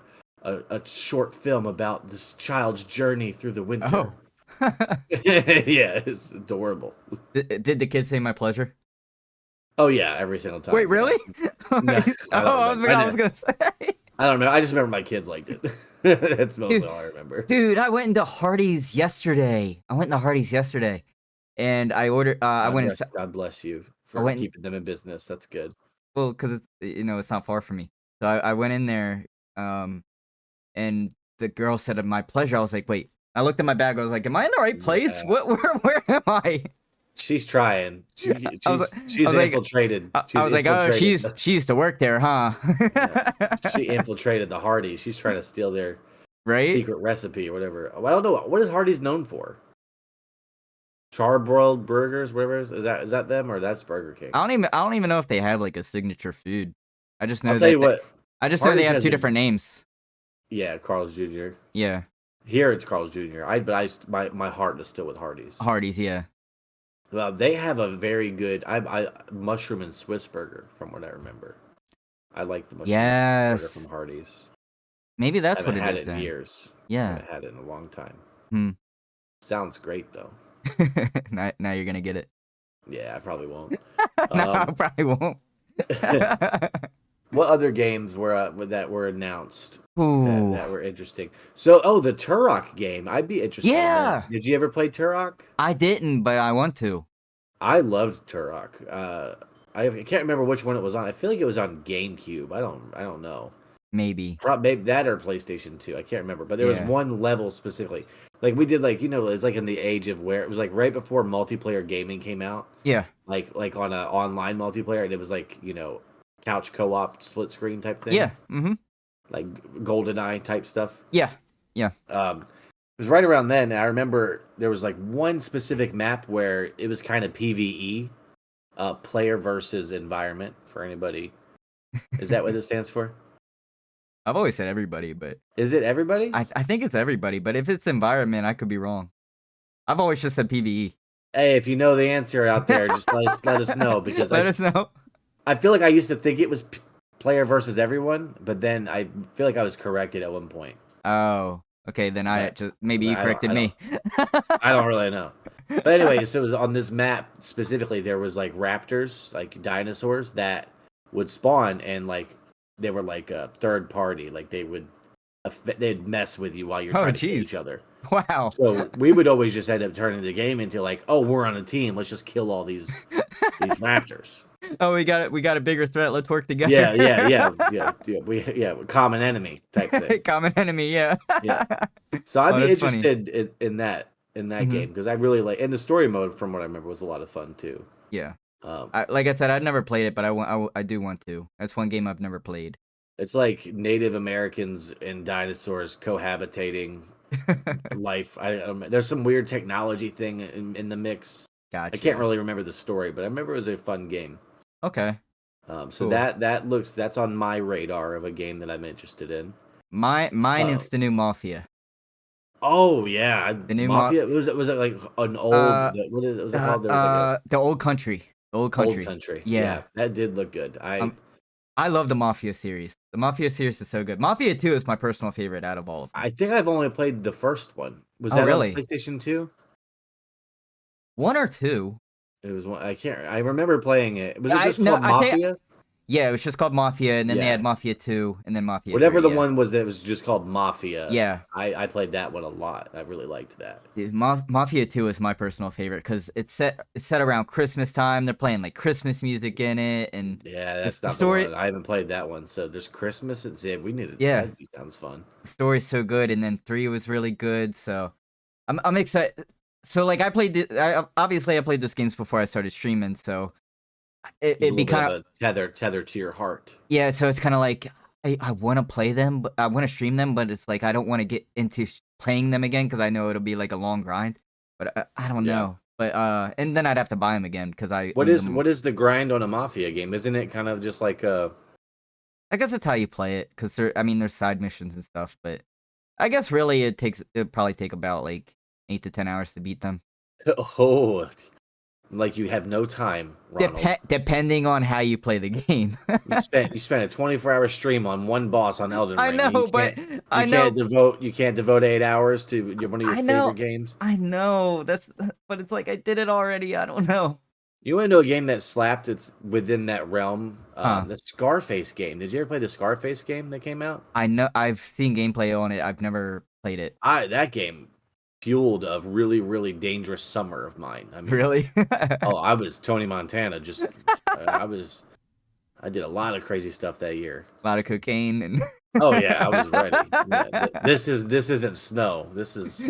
short film about this child's journey through the winter. Oh. Yeah, it's adorable. Did the kids say my pleasure? Oh yeah, every single time. Wait, really? No, I was gonna say. I don't know. I just remember my kids liked it. That's mostly all I remember. Dude, I went into Hardee's yesterday. And I ordered. God bless you for keeping them in business. That's good. Well, because it's not far from me. So I went in there, and the girl said, "My pleasure." I was like, "Wait." I looked at my bag. I was like, "Am I in the right place? Yeah. Where am I?" She's trying. She's infiltrated. I was like, "Oh, she used to work there, huh?" Yeah. She infiltrated the Hardee's. She's trying to steal their secret recipe or whatever. Well, I don't know. What is Hardee's known for? Charbroiled burgers, whatever. Is that them or that's Burger King? I don't even know if they have like a signature food. I just know I just know they have two different names. Yeah, Carl's Jr. Yeah. Here it's Carl's Jr. My heart is still with Hardee's. Hardee's, yeah. Well, they have a very good mushroom and Swiss burger, from what I remember. I like the mushroom and Swiss burger from Hardee's. Maybe that's what it is. I haven't had it in years. Yeah. I haven't had it in a long time. Sounds great though. Now you're gonna get it. Yeah, I probably won't. No, I probably won't. What other games that were announced that were interesting? So, the Turok game. I'd be interested. Yeah. Did you ever play Turok? I didn't, but I want to. I loved Turok. I can't remember which one it was on. I feel like it was on GameCube. I don't know. Maybe that or PlayStation 2. I can't remember. But there was one level specifically. Like we did, like it was like in the age of where it was like right before multiplayer gaming came out. Yeah. Like on an online multiplayer, and it was like couch co-op split screen type thing. Yeah. Mm-hmm. Like GoldenEye type stuff. Yeah. Yeah. It was right around then. I remember there was like one specific map where it was kind of PvE, player versus environment. For anybody, is that what it stands for? I've always said everybody, but is it everybody? I think it's everybody, but if it's environment, I could be wrong. I've always just said PvE. Hey, if you know the answer out there, just let us know because let us know. I feel like I used to think it was player versus everyone, but then I feel like I was corrected at one point. Oh, okay. Then maybe you corrected me. I don't really know. But anyway, so it was on this map specifically. There was like raptors, like dinosaurs that would spawn, and like they were like a third party. Like they'd mess with you while you're trying to kill each other. Wow. So we would always just end up turning the game into like, oh, we're on a team. Let's just kill all these raptors. Oh, we got a bigger threat. Let's work together. Yeah. Common enemy type thing. Common enemy. Yeah. Yeah. So I'd be interested in that game because I really like, and the story mode, from what I remember, was a lot of fun too. Yeah. Like I said, I'd never played it, but I do want to. That's one game I've never played. It's like Native Americans and dinosaurs cohabitating life. There's some weird technology thing in the mix. Gotcha. I can't really remember the story, but I remember it was a fun game. Okay. So cool. That's on my radar of a game that I'm interested in. Mine is the new Mafia. Oh yeah, the new Mafia. Was it like an old? What was it called? There was the Old Country. The Old Country. Old Country. Yeah, that did look good. I love the Mafia series. The Mafia series is so good. Mafia 2 is my personal favorite out of all of them. I think I've only played the first one. Was that really on PlayStation 2? 1 or 2? It was one. I remember playing it. Was it just called Mafia? Yeah, it was just called Mafia, and then they had Mafia 2, and then Mafia. Whatever 3, the one was that was just called Mafia. Yeah, I played that one a lot. I really liked that. Dude, Mafia 2 is my personal favorite because it's set around Christmas time. They're playing like Christmas music in it, and yeah, that's not the story. I haven't played that one, so there's Christmas. We need to. Yeah, that sounds fun. The story's so good, and then 3 was really good. So I'm excited. So like I played those games before I started streaming, so. It'd be kind of tether to your heart. Yeah, so it's kind of like I want to play them, but I want to stream them, but it's like I don't want to get into playing them again because I know it'll be like a long grind. But I don't know. But and then I'd have to buy them again because What is the grind on a Mafia game? Isn't it kind of just like a? I guess that's how you play it because there's side missions and stuff, but I guess really it'd probably take about like 8 to 10 hours to beat them. Oh. Like you have no time, Ronald. Depending on how you play the game. you spent a 24-hour stream on one boss on Elden Ring. I know, but you can't devote 8 hours to one of your favorite games. I know but it's like I did it already. I don't know. You want to know a game that slapped? It's within that realm. The Scarface game. Did you ever play the Scarface game that came out? I know. I've seen gameplay on it. I've never played it. That game fueled a really, really dangerous summer of mine. I mean, really? I was Tony Montana. I did a lot of crazy stuff that year. A lot of cocaine and. Oh yeah, I was ready. Yeah, this isn't snow. This is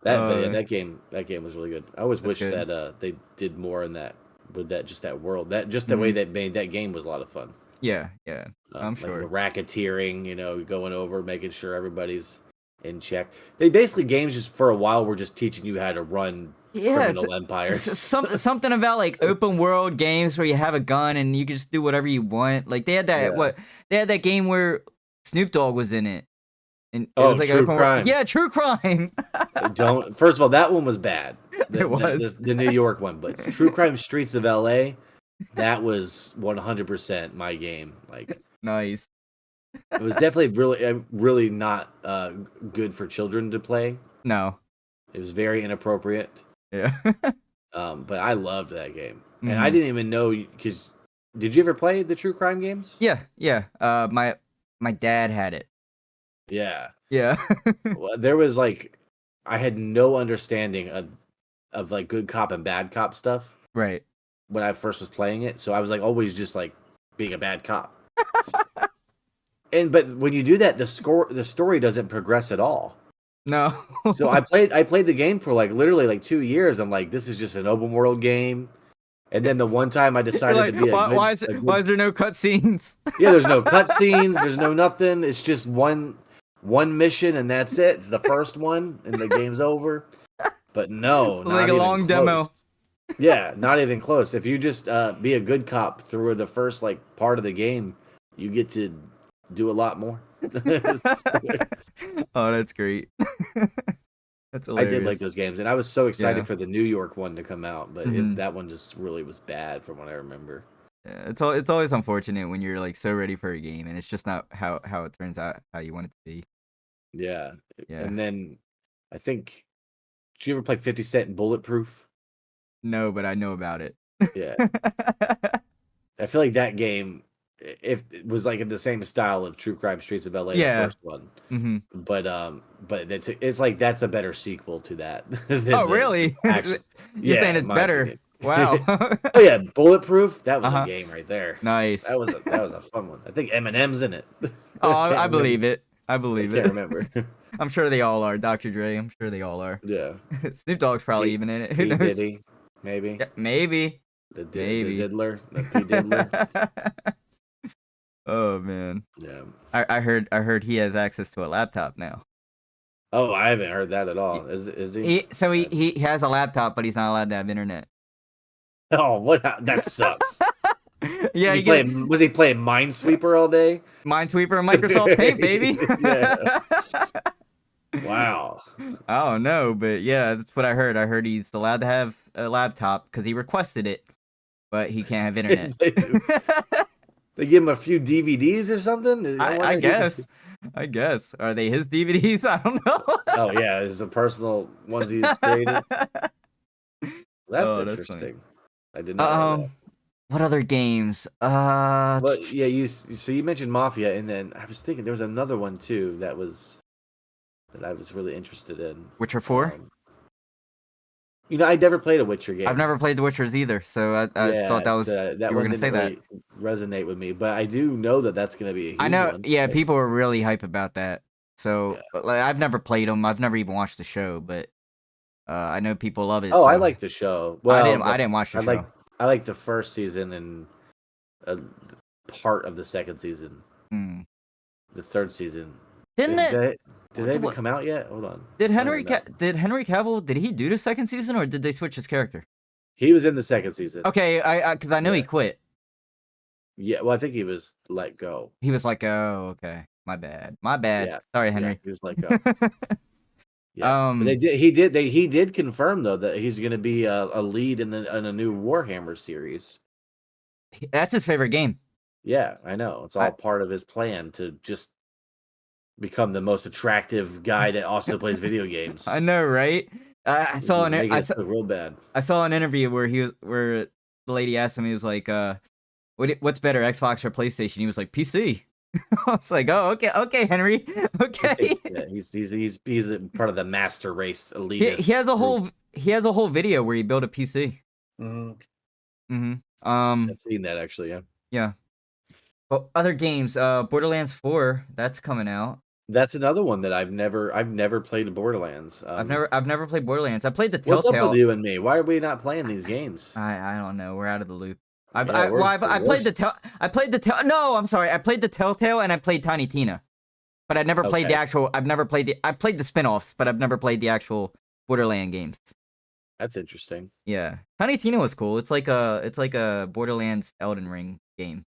that game. That game was really good. I always wish that they did more in that with that world. The way that made that game was a lot of fun. Yeah. I'm sure. Like the racketeering, going over, making sure everybody's in check. Games just for a while were just teaching you how to run criminal empires. Something about like open world games where you have a gun and you can just do whatever you want. Like they had that they had that game where Snoop Dogg was in it. And it was like True Crime. Yeah, True Crime. First of all, that one was bad. It was the New York one, but True Crime Streets of LA, that was 100% my game. Like nice. It was definitely really not good for children to play. No. It was very inappropriate. Yeah. But I loved that game. Mm-hmm. And I didn't even know, because did you ever play the True Crime games? Yeah. My dad had it. Yeah. Yeah. Well, there was I had no understanding of like good cop and bad cop stuff. Right. When I first was playing it. So I was always just being a bad cop. But when you do that, the story doesn't progress at all. No. So I played the game for literally 2 years. I'm like, this is just an open world game. And then the one time I decided to be why is there no cutscenes? Yeah, there's no cutscenes. There's no nothing. It's just one mission and that's it. It's the first one and the game's over. But no, it's like a long demo. Yeah, not even close. If you just be a good cop through the first part of the game, you get to do a lot more. Oh, that's great. That's hilarious. I did like those games, and I was so excited for the New York one to come out, but that one just really was bad from what I remember. It's always unfortunate when you're like so ready for a game and it's just not how it turns out how you want it to be. Yeah. Yeah. And then I think, did you ever play 50 Cent Bulletproof? No, but I know about it. Yeah. I feel like that game, if it was like in the same style of True Crime Streets of LA, the Yeah. first one. Mhm. But it's like that's a better sequel to that than Oh, the really? actual. You're saying Yeah, in it's my better? opinion. Wow. Oh yeah, Bulletproof. That was a Uh-huh. game right there. Nice. That was a fun one. I think Eminem's in it. Oh, I can't I remember. believe it. I I believe can't it. remember. I'm sure they all are. Dr. Dre, I'm sure they all are. Yeah, Snoop Dogg's probably P even in it. Who P knows? Diddy, maybe Yeah, maybe. the Maybe. Diddler, the P Diddler. Oh man. Yeah. I heard he has access to a laptop now. Oh, I haven't heard that at He, all. Is he? he has a laptop, but he's not allowed to have internet. Oh, what? That sucks. Yeah, Was he playing Minesweeper all day? Minesweeper and Microsoft Paint, baby. Yeah. Wow. I don't know, but yeah, that's what I heard. I heard he's allowed to have a laptop because he requested it, but he can't have internet. They give him a few DVDs or something? I guess. I guess. Are they his DVDs? I don't know. Oh yeah, it's the personal ones he's created. That's Oh, interesting. I did not know that. What other games? But yeah, so you mentioned Mafia, and then I was thinking there was another one too that I was really interested in. Witcher 4? I never played a Witcher game. I've never played The Witchers either, so I thought that was that you were gonna say that. really resonate with me, but I do know that that's gonna be a huge I know, one. yeah, people are really hype about that. So, Yeah. but, like, I've never played them. I've never even watched the show, but I know people love it. Oh, so. I like the show. Well, I didn't watch the show. I like the first season and a part of the second season. The third season. Did they even come out yet? Hold on. Did Henry Cavill, did he do the second season or did they switch his character? He was in the second season. Okay, because I know he quit. Yeah, well, I think he was let go. He was like, oh, okay, my bad. Yeah. Sorry, Henry. Yeah, he was let go. Yeah, but they he did confirm though that he's going to be a lead in a new Warhammer series. That's his favorite game. Yeah, I know. It's all part of his plan to just become the most attractive guy that also plays video games. I know, right? I saw real bad. I saw an interview where the lady asked him, he was like, what's better, Xbox or PlayStation? He was like, PC. I was like, oh, okay, Henry, okay. He's a part of the master race elitist. He has a whole video where he built a PC. I've seen that actually. Yeah. Well, other games, Borderlands 4, that's coming out. That's another one that I've never played Borderlands. I've never played Borderlands. I played the Telltale. What's up with you and me? Why are we not playing these games? I don't know. We're out of the loop. I played the Telltale and I played Tiny Tina. But I never played the actual I played the spin-offs, but I've never played the actual Borderland games. That's interesting. Yeah. Tiny Tina was cool. It's like a Borderlands Elden Ring game.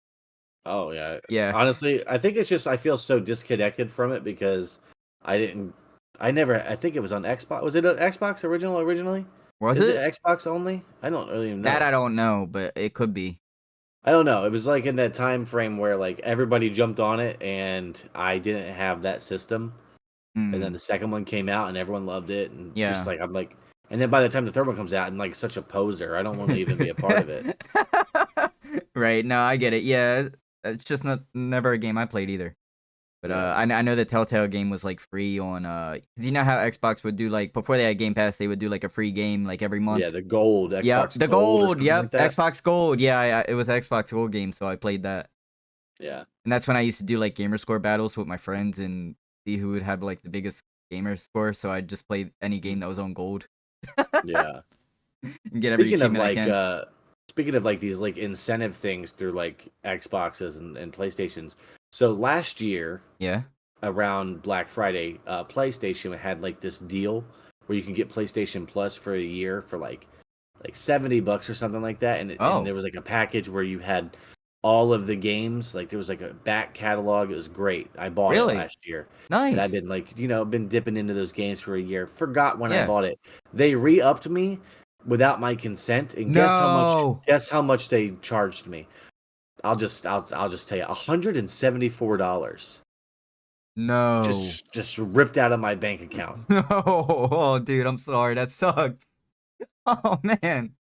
Oh yeah. Yeah. Honestly, I think it's just I feel so disconnected from it because I think it was on Xbox. Was it an Xbox originally? Was Is it Xbox only? I don't really know. That I don't know, but it could be. I don't know. It was like in that time frame where like everybody jumped on it and I didn't have that system. And then the second one came out and everyone loved it and just like I'm like, and then by the time the third one comes out, I'm like such a poser. I don't want to even be a part of it. Right. No, I get it. Yeah. It's just never a game I played either. But I know the Telltale game was like free on you know how Xbox would do like before they had Game Pass, they would do like a free game like every month. Yeah, the gold Xbox. Yep, the gold. Yep, like Xbox Gold. Yeah, it was Xbox Gold game, so I played that. Yeah. And that's when I used to do like gamer score battles with my friends and see who would have like the biggest gamer score, so I'd just play any game that was on gold. Yeah. And get every achievement I can. Speaking of like these like incentive things through like Xboxes and PlayStations. So last year, around Black Friday, PlayStation had like this deal where you can get PlayStation Plus for a year for like $70 or something like that, and there was like a package where you had all of the games. Like there was like a back catalog. It was great. I bought it last year. Nice. And I've been like been dipping into those games for a year. Forgot when I bought it. They re-upped me without my consent, and guess how much they charged me? I'll just tell you, $174 No. just ripped out of my bank account. No. Oh, dude, I'm sorry. That sucks. Oh man.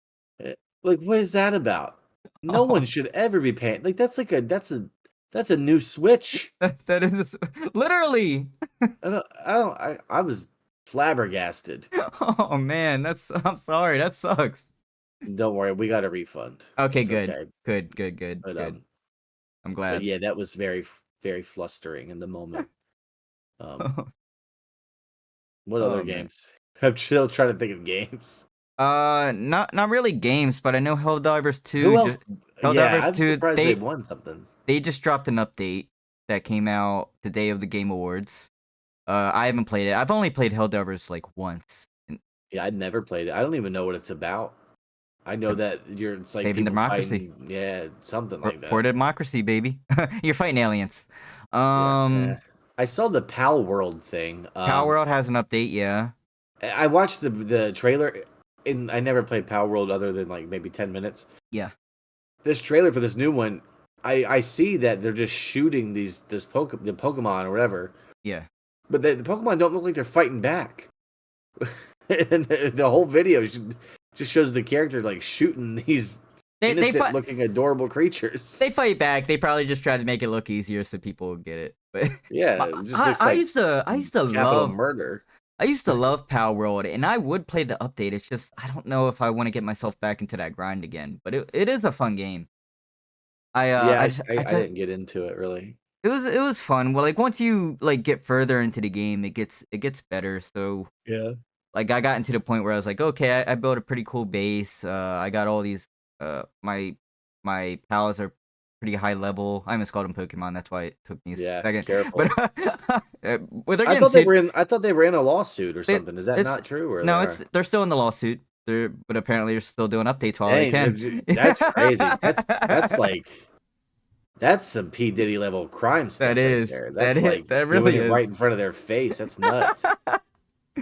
Like, what is that about? No one should ever be paying. Like, that's a new Switch. That is literally. I was flabbergasted. Oh man, I'm sorry. That sucks. Don't worry, we got a refund. Okay, It's good. okay. Good, good, good, But good. I'm but glad. yeah, that was very flustering in the moment. Um, what other Oh man. games? I'm still trying to think of games. Not really games, but I know Helldivers 2 Who else? just Yeah, Helldivers I'm 2 surprised they won something. they just dropped an update that came out the day of the Game Awards. I haven't played it. I've only played Helldivers like once. Yeah, I'd never played it. I don't even know what it's about. I know that it's like Saving people democracy. fighting, yeah, something like that. For democracy, baby. You're fighting aliens. Yeah. I saw the Pal World thing. Power World has an update, yeah. I watched the trailer, and I never played Pal World other than like maybe 10 minutes. Yeah. This trailer for this new one, I see that they're just shooting the Pokemon or whatever. Yeah. But the Pokemon don't look like they're fighting back. And the whole video just shows the character like shooting these innocent-looking, adorable creatures. They fight back. They probably just try to make it look easier so people would get it. But yeah, it just looks like I used to capital love murder. I used to love Power World, and I would play the update. It's just I don't know if I want to get myself back into that grind again. But it is a fun game. I didn't get into it really. It was fun. Well, like once you like get further into the game, it gets better. So Yeah. like I got into the point where I was like, okay, I built a pretty cool base. I got all these. My pals are pretty high level. I almost called them Pokemon. That's why it took me a second. Careful. But with I thought they were in a lawsuit or something. Is that not true? Or no, they're still in the lawsuit. But apparently they're still doing updates while they can. That's crazy. That's some P Diddy level crime stuff. That is. Right there. That really doing is. it right in front of their face. That's nuts.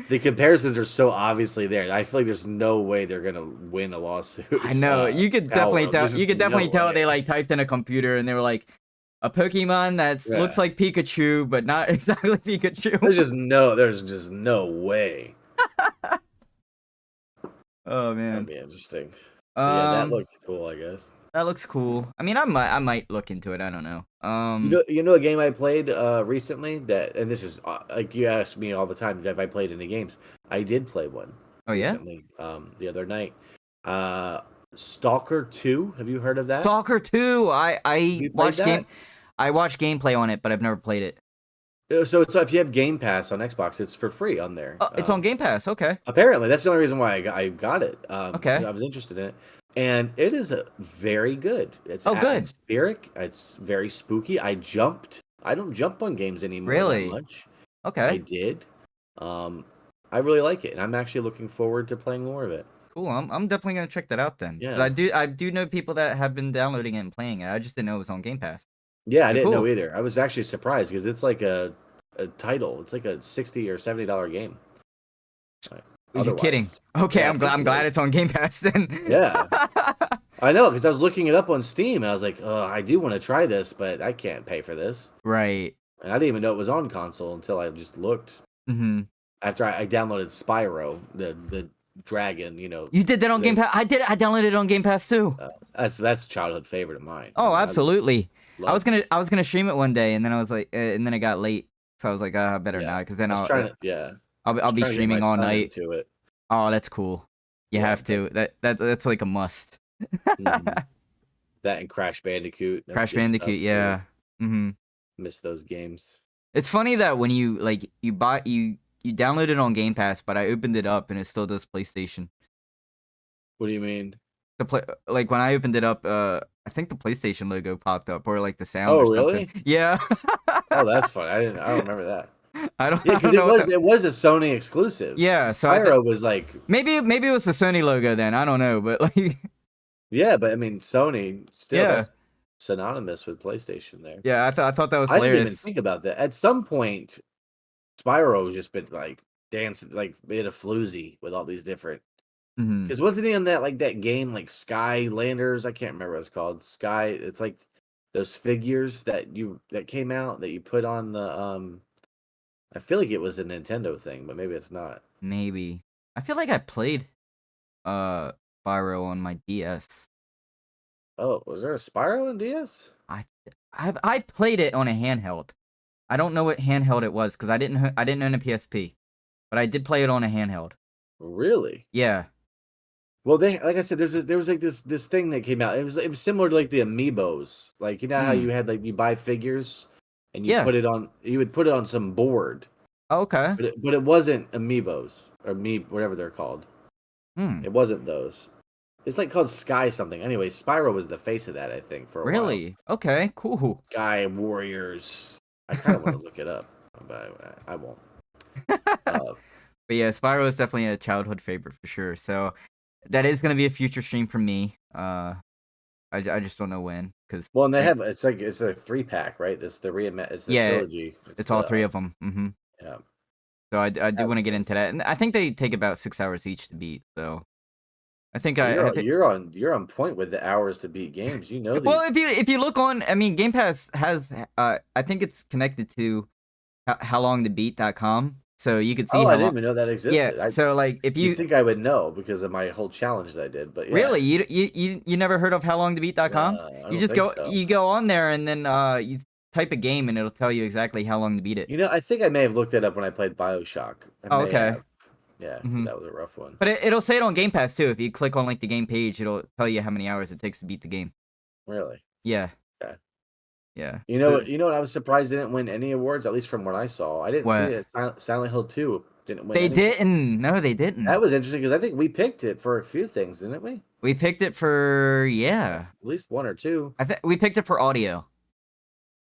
The comparisons are so obviously there. I feel like there's no way they're gonna win a lawsuit. I know. You could definitely tell. You could definitely tell they like typed in a computer and they were like, a Pokemon that looks like Pikachu, but not exactly Pikachu. There's just no way. Oh man, that'd be interesting. Yeah, that looks cool. I guess that looks cool. I mean, I might look into it. I don't know. You know a game I played recently and this is like you ask me all the time if I played any games. I did play one. Oh yeah. Recently, the other night. Stalker 2. Have you heard of that? Stalker 2. I watched gameplay on it, but I've never played it. So if you have Game Pass on Xbox, it's for free on there. Oh, it's on Game Pass. Okay. Apparently, that's the only reason why I got it. Okay. I was interested in it, and it is very good. It's good. atmospheric. It's very spooky. I don't jump on games anymore. Really? That much. Okay. I did. I really like it, and I'm actually looking forward to playing more of it. Cool. I'm definitely gonna check that out then. Yeah. I do know people that have been downloading it and playing it. I just didn't know it was on Game Pass. Yeah, I didn't know either. I was actually surprised because it's like a title. It's like a $60 or $70 game. Are you kidding? Okay, yeah, I'm glad it's on Game Pass then. Yeah. I know, because I was looking it up on Steam, and I was like, oh, I do want to try this, but I can't pay for this. Right. And I didn't even know it was on console until I just looked. Mm-hmm. After I downloaded Spyro, the dragon, you know. You did that on Game Pass? I downloaded it on Game Pass too. That's a childhood favorite of mine. Oh, absolutely. I was gonna stream it one day, and then I was like, and then it got late, so I was like, I better not, because then I'll be streaming all night. To it. Oh, that's cool. You have to. That's like a must. Mm-hmm. That and Crash Bandicoot. Crash Bandicoot, yeah. Mm-hmm. Miss those games. It's funny that when you download it on Game Pass, but I opened it up and it still does PlayStation. What do you mean? Like when I opened it up, I think the PlayStation logo popped up, or like the sound. Oh, or something. Really? Yeah. Oh, that's fun. I don't remember that. Because it was a Sony exclusive. Yeah, Spyro was like maybe it was the Sony logo then. I don't know, but like. Yeah, but I mean Sony still that's synonymous with PlayStation there. Yeah, I thought that was hilarious. I didn't even think about that. At some point, Spyro just been like dancing, like made a floozy with all these different. Because wasn't he in that game like Skylanders? I can't remember what it's called. It's like those figures that came out that you put on the I feel like it was a Nintendo thing, but maybe it's not. Maybe. I feel like I played Spyro on my DS. Oh, was there a Spyro in DS? I played it on a handheld. I don't know what handheld it was because I didn't own a PSP, but I did play it on a handheld. Really? Yeah. Well, like I said, there was like this thing that came out. It was similar to like the Amiibos. Like, you know how you had like you buy figures and you Yeah. would put it on some board. Okay. But it wasn't Amiibos or whatever they're called. It wasn't those. It's like called Sky something. Anyway, Spyro was the face of that, I think, for a while. Really? Okay, cool. Sky Warriors. I kind of want to look it up, but I won't. But yeah, Spyro is definitely a childhood favorite for sure. So that is gonna be a future stream for me. I just don't know when, because and they have it's a 3-pack, right? It's the trilogy. It's all 3 of them. Mm-hmm. Yeah. So I do want to get into that, and I think they take about 6 hours each to beat. So I think you're on point with the hours to beat games. You know these. Well, if you look on, I mean, Game Pass has I think it's connected to howlongtobeat.com, so you could see. I didn't even know that existed. Yeah, so like if you think I would know because of my whole challenge that I did, but yeah. Really, you never heard of howlongtobeat.com? You just go on there and then you type a game and it'll tell you exactly how long to beat it. You know, I think I may have looked it up when I played BioShock. Oh, okay. Yeah, that was a rough one. But it'll say it on Game Pass too. If you click on like the game page, it'll tell you how many hours it takes to beat the game. Really? Yeah. Okay. Yeah. You know what? I was surprised they didn't win any awards, at least from what I saw. I didn't see it. Silent Hill 2 didn't win. They didn't. No, they didn't. That was interesting because I think we picked it for a few things, didn't we? We picked it for at least 1 or 2. I think we picked it for audio.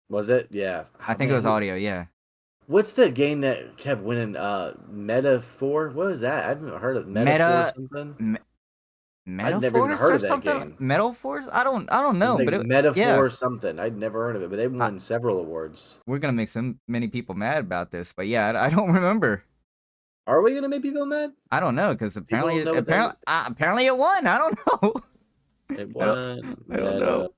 Was it? Yeah. I think it was audio. Yeah. What's the game that kept winning? Metaphor? What was that? I haven't heard of Metaphor something. I'd never even heard of that game. Metaphors? I don't know. Like but Metaphor something. I'd never heard of it, but they won several awards. We're gonna make many people mad about this, but yeah, I don't remember. Are we gonna make people mad? I don't know because apparently it won. I don't know. It won. I don't know.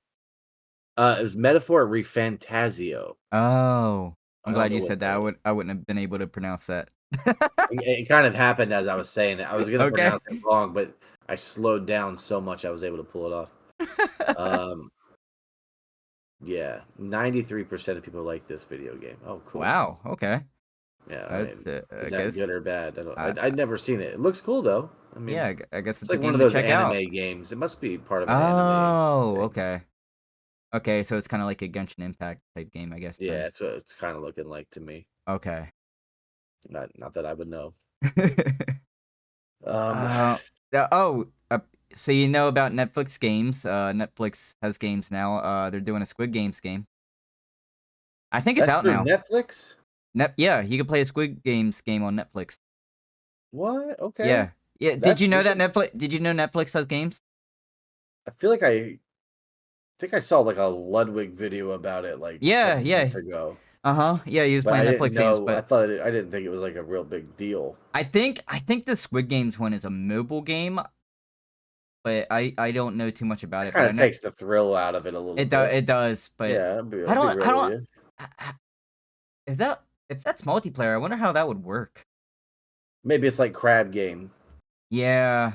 It was Metaphor Refantasio. Oh, I'm glad you said that. I wouldn't have been able to pronounce that. It kind of happened as I was saying it. I was gonna pronounce it wrong, but I slowed down so much I was able to pull it off. Yeah, 93% of people like this video game. Oh, cool. Wow. Okay. Yeah, is that good or bad? I'd never seen it. It looks cool though. I mean, yeah, I guess it's like one of those anime games. It must be part of an anime. Oh, okay. Okay, so it's kind of like a Genshin Impact type game, I guess. Yeah, that's what it's kind of looking like to me. Okay. Not that I would know. So you know about Netflix games? Netflix has games now. They're doing a Squid Games game. I think it's out now. Netflix? Yeah, you can play a Squid Games game on Netflix. What? Okay. Yeah. Did you know that Netflix has games? I feel like I think I saw like a Ludwig video about it like months ago. Yeah, he was playing Netflix games, but I didn't think it was like a real big deal. I think the Squid Games one is a mobile game, but I don't know too much about it. Kind of takes the thrill out of it a little bit. It does, but yeah, I don't. If that's multiplayer, I wonder how that would work. Maybe it's like Crab Game. Yeah.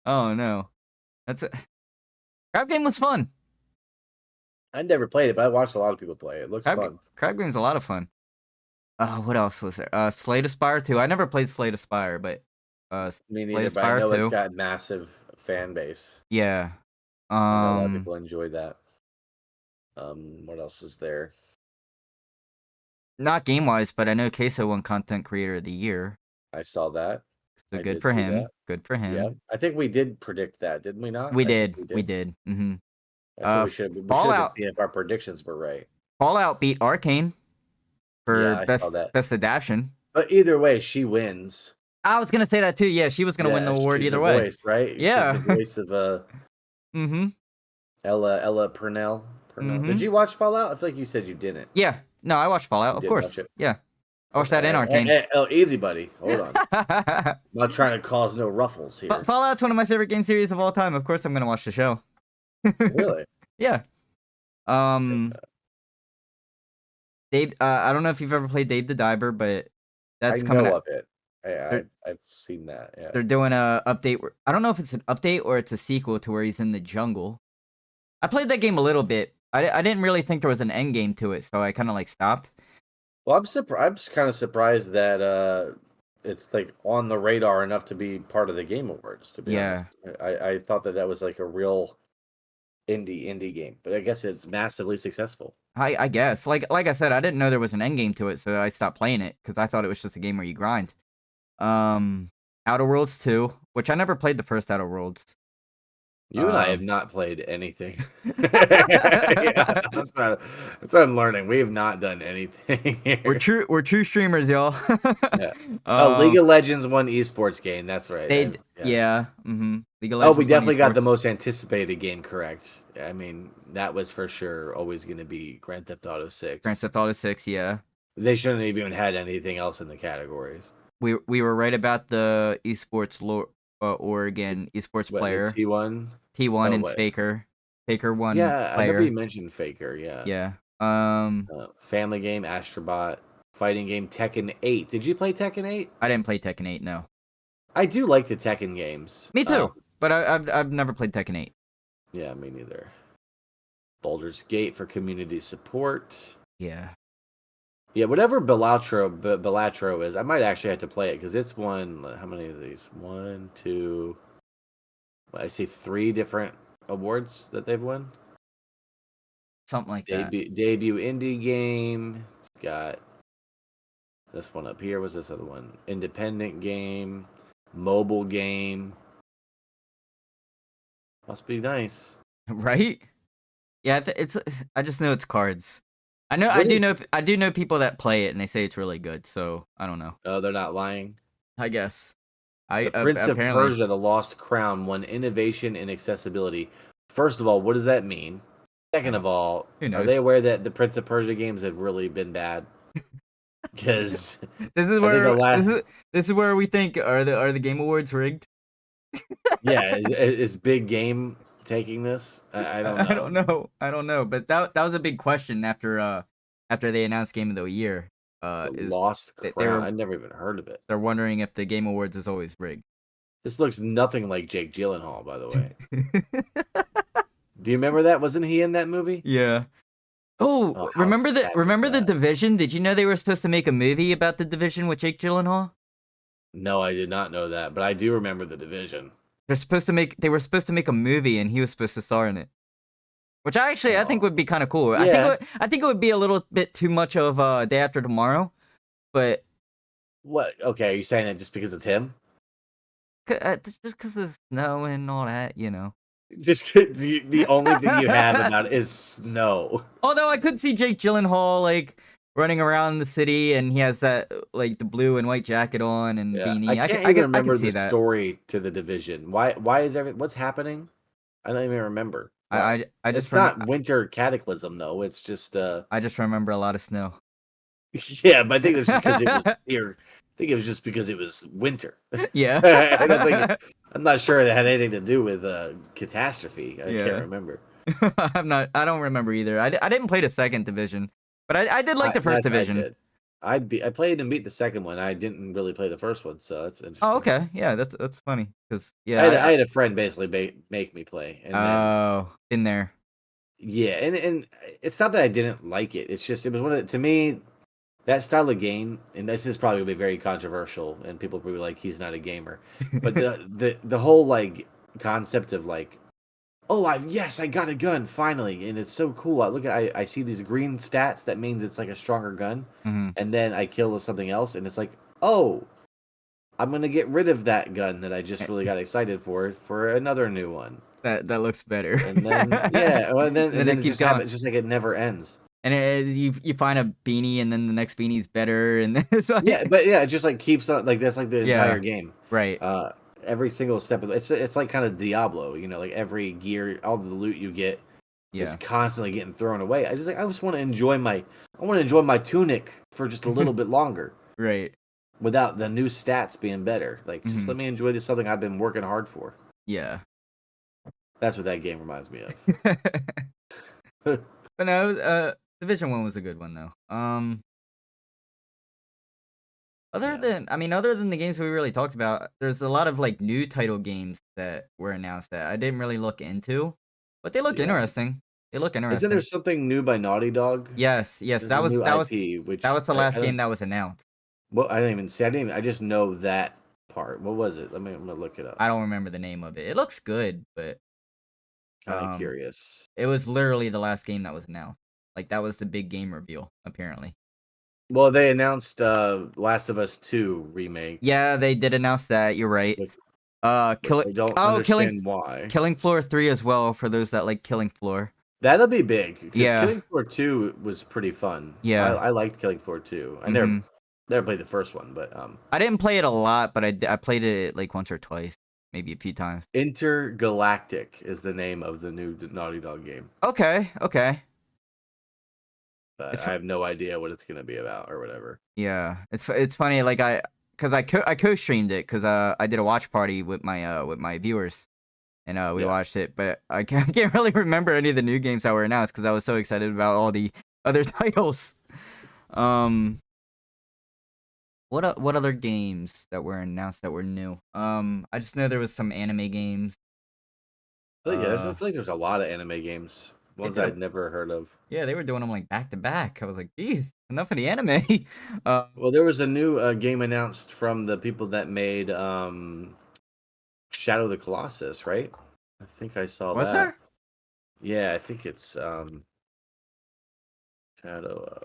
Oh no, Crab Game was fun. I never played it, but I watched a lot of people play it. It looks fun. Crab Game's a lot of fun. What else was there? Slay the Spire 2. I never played Slay the Spire, but me neither. But I know it's got massive fan base. Yeah. A lot of people enjoy that. What else is there? Not game wise, but I know Queso won Content Creator of the Year. I saw that. So good for him. Good for him. Yeah, I think we did predict that, didn't we not? We did. Mm-hmm. So we should have seen if our predictions were right. Fallout beat Arcane for best adaptation. But either way, she wins. I was gonna say that too. Yeah, she was gonna win the award either way. Voice, right? Yeah. She's the voice of Ella Purnell. Did you watch Fallout? I feel like you said you didn't. Yeah. No, I watched Fallout, of course. Yeah. I watched that in Arcane. Oh, easy, buddy. Hold on. I'm not trying to cause no ruffles here. Fallout's one of my favorite game series of all time. Of course, I'm gonna watch the show. Really? Yeah. Dave. I don't know if you've ever played Dave the Diver, but that's coming know out. of it. I've seen that. Yeah. They're doing a update. I don't know if it's an update or it's a sequel to where he's in the jungle. I played that game a little bit. I didn't really think there was an end game to it, so I kind of like stopped. Well, I'm just kind of surprised that it's like on the radar enough to be part of the Game Awards. To be honest, I thought that was like a real indie game, but I guess it's massively successful. I guess like I said, I didn't know there was an end game to it, so I stopped playing it because I thought it was just a game where you grind. Outer Worlds 2, which I never played the first Outer Worlds. You and I have not played anything. Yeah, that's what I'm learning. We have not done anything here. We're true streamers, y'all. Yeah. League of Legends won esports game. That's right. League of Legends. We definitely got the most anticipated game correct. I mean, that was for sure always going to be Grand Theft Auto 6. Grand Theft Auto 6, yeah. They shouldn't have even had anything else in the categories. We were right about the esports Oregon esports player. T1 and Faker. Faker won. Yeah, player. I remember you mentioned Faker. Yeah. Yeah. Family game, Astrobot, fighting game, Tekken 8. Did you play Tekken 8? I didn't play Tekken 8. No. I do like the Tekken games. Me too, but I've never played Tekken 8. Yeah, me neither. Baldur's Gate for community support. Yeah. Yeah, whatever Balatro is, I might actually have to play it because it's won. How many of these? 1, 2. I see 3 different awards that they've won. Something like that. Debut indie game. It's got this one up here. What's this other one? Independent game, mobile game. Must be nice, right? Yeah, I just know it's cards. I do know people that play it and they say it's really good. So I don't know. Oh, they're not lying. I guess. The Prince of Persia: The Lost Crown won innovation and accessibility. First of all, what does that mean? Second of all, are they aware that the Prince of Persia games have really been bad? Because this is where we think are the Game Awards rigged? Yeah, is Big Game taking this? I don't know. I don't know. But that was a big question after they announced Game of the Year. Lost Crown. I never even heard of it. They're wondering if the Game Awards is always rigged. This looks nothing like Jake Gyllenhaal, by the way. Do you remember that? Wasn't he in that movie? Yeah. Oh, remember the Division? Did you know they were supposed to make a movie about the Division with Jake Gyllenhaal? No, I did not know that, but I do remember the Division. They were supposed to make a movie, and he was supposed to star in it. Which I think would be kind of cool. Yeah. I think it would be a little bit too much of Day After Tomorrow, but what? Okay, are you saying that just because it's him? Just because of snow and all that, you know. Just the only thing you have about it is snow. Although I could see Jake Gyllenhaal like running around the city, and he has that like the blue and white jacket on and beanie. I can't even remember the story to the Division. Why is what's happening? I don't even remember. I just it's not winter cataclysm though. It's just I just remember a lot of snow. Yeah, but I think it's just because it was here. I think it was just because it was winter. Yeah. I'm not sure it had anything to do with catastrophe. I can't remember. I don't remember either. I didn't play the second Division, but I did like the first Division. I played and beat the second one. I didn't really play the first one, so that's interesting. Oh, okay. Yeah, that's funny because I had a friend basically make me play. And in there. Yeah, and it's not that I didn't like it. It's just it was to me. That style of game, and this is probably going to be very controversial, and people will be like, he's not a gamer. But the whole like concept of like, oh, I got a gun finally, and it's so cool. I see these green stats. That means it's like a stronger gun, and then I kill something else, and it's like, oh, I'm gonna get rid of that gun that I just really got excited for another new one. That looks better. And then and then it keeps going. It's just like it never ends. And you find a beanie, and then the next beanie's better, and then it's like... it just like keeps on like that's like the entire game, right? Every single step of it's like kind of Diablo, you know, like every gear, all the loot you get is constantly getting thrown away. I just want to enjoy my tunic for just a little bit longer. Right. Without the new stats being better. Like, just let me enjoy this something I've been working hard for. Yeah. That's what that game reminds me of. But no, it was, Division 1 was a good one though. Other than the games we really talked about, there's a lot of like new title games that were announced that I didn't really look into, but they look interesting. They look interesting. Isn't there something new by Naughty Dog? Yes, There's that a was new that was IP, which that was the last game that was announced. Well, I didn't even see. I just know that part. What was it? I'm gonna look it up. I don't remember the name of it. It looks good, but kind of curious. It was literally the last game that was announced. Like that was the big game reveal, apparently. Well, they announced Last of Us 2 remake. Yeah, they did announce that. You're right. I don't understand why. Killing Floor 3 as well for those that like Killing Floor. That'll be big. Yeah. Killing Floor 2 was pretty fun. Yeah. I liked Killing Floor 2. I never played the first one, but I didn't play it a lot, but I played it like once or twice, maybe a few times. Intergalactic is the name of the new Naughty Dog game. Okay. But I have no idea what it's gonna be about or whatever. Yeah, it's funny. Like I co-streamed it because I did a watch party with my viewers, and we watched it. But I can't really remember any of the new games that were announced because I was so excited about all the other titles. What other games that were announced that were new? I just know there was some anime games. I feel like there's a lot of anime games. Ones I'd never heard of. Yeah, they were doing them like back to back. I was like, geez, enough of the anime. Well, there was a new game announced from the people that made Shadow of the Colossus, right? I think I saw that. Was there? Yeah, I think it's Shadow of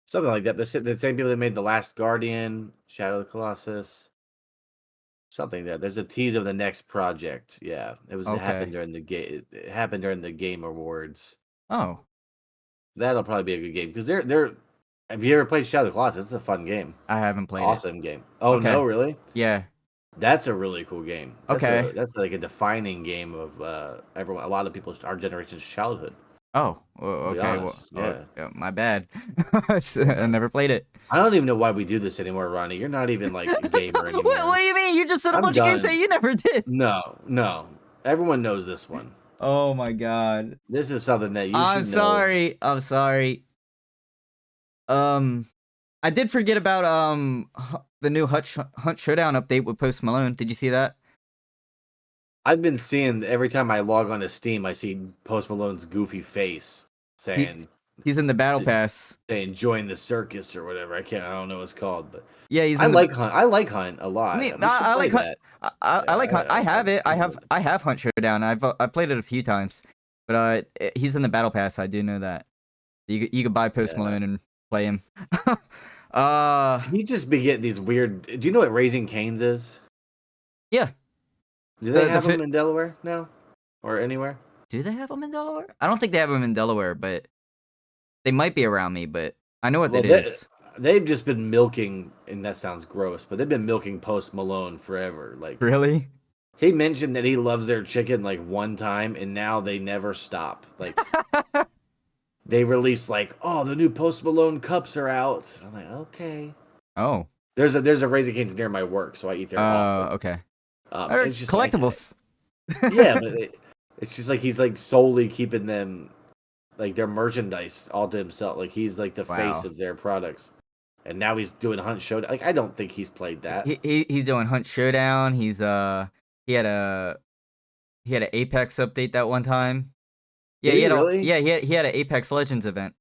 something like that. The same people that made The Last Guardian, Shadow of the Colossus. Something that there's a tease of the next project. Yeah, it happened during the game. It happened during the Game Awards. Oh, that'll probably be a good game because they're. Have you ever played Shadow of the Colossus? It's a fun game. I haven't played awesome game. Oh no, really? Yeah, that's a really cool game. That's like a defining game of a lot of our generation's childhood. Oh, okay. Well, my bad. I never played it. I don't even know why we do this anymore, Ronnie. You're not even like a gamer anymore. What do you mean? You just said a bunch of games that you never did. No. Everyone knows this one. Oh my god. This is something that you should know. I'm sorry. I did forget about the new Hunt Showdown update with Post Malone. Did you see that? I've been seeing every time I log on to Steam, I see Post Malone's goofy face saying he's in the battle pass. Saying join the circus or whatever. I don't know what it's called, but yeah, I like Hunt. I like Hunt a lot. I like Hunt. I like Hunt. I have it. I have Hunt Showdown. I've played it a few times, but he's in the battle pass. I do know that. You could buy Post Malone and play him. He just be getting these weird. Do you know what Raising Cane's is? Yeah. Do they have them in Delaware now? Or anywhere? Do they have them in Delaware? I don't think they have them in Delaware, but they might be around me, but I know what it is. They've just been milking, and that sounds gross, but they've been milking Post Malone forever. Like, really? He mentioned that he loves their chicken like one time, and now they never stop. Like, they released like, oh, the new Post Malone cups are out. I'm like, okay. Oh. There's a Raising Cane's near my work, so I eat there often. Okay. It's just collectibles. Yeah, but it's just like he's like solely keeping them, like their merchandise all to himself. Like he's like the face of their products, and now he's doing Hunt Showdown. Like I don't think he's played that. He's doing Hunt Showdown. He had an Apex update that one time. Yeah, he had an Apex Legends event.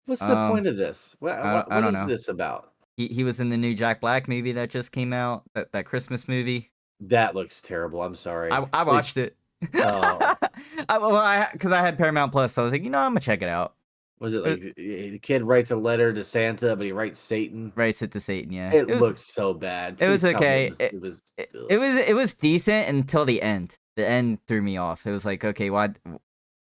What's the point of this? What is this about? He was in the new Jack Black movie that just came out. That Christmas movie. That looks terrible. I'm sorry. I watched it. Oh. Because I had Paramount Plus, so I was like, I'm gonna check it out. Was it like the kid writes a letter to Santa, but he writes Satan? Writes it to Satan, yeah. It looks so bad. It was okay. It was decent until the end. The end threw me off. It was like, okay, why?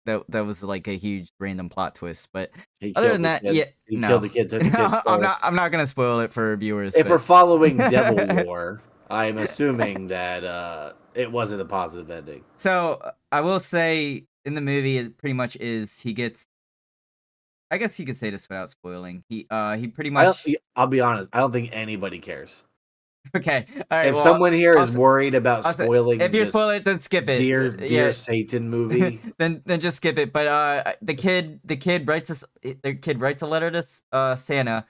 That was like a huge random plot twist. But other than that, he killed the kid. Took the kid's I'm not gonna spoil it for viewers. If we're following devil lore, I'm assuming that it wasn't a positive ending. So I will say in the movie, it pretty much is he gets. I guess you could say this without spoiling. He pretty I don't. much. I'll be honest. I don't think anybody cares. Okay, all right. If Well, someone here is worried about I'll say, if spoiling you're this spoiling it, then skip it. dear Satan movie, then just skip it. But the kid writes a letter to Santa,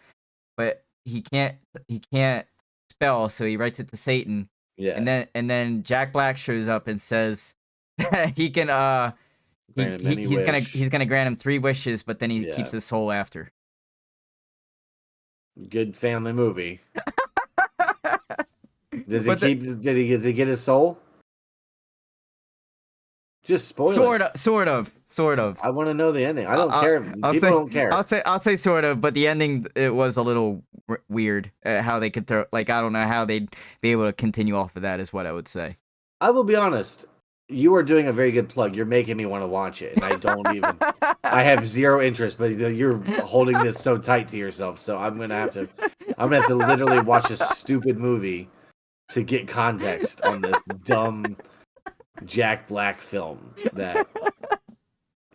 but he can't spell, so he writes it to Satan. yeah, And then Jack Black shows up and says that he can he's gonna grant him 3 wishes, but then he keeps his soul after. Good family movie. Does he does he get his soul? Just spoil it. Sort of. I want to know the ending. I don't care. People don't care. I'll say sort of, but the ending, it was a little weird. How they could throw, like, I don't know how they'd be able to continue off of that is what I would say. I will be honest. You are doing a very good plug. You're making me want to watch it, and I don't even. I have zero interest, but you're holding this so tight to yourself. So I'm gonna have to literally watch a stupid movie to get context on this dumb Jack Black film that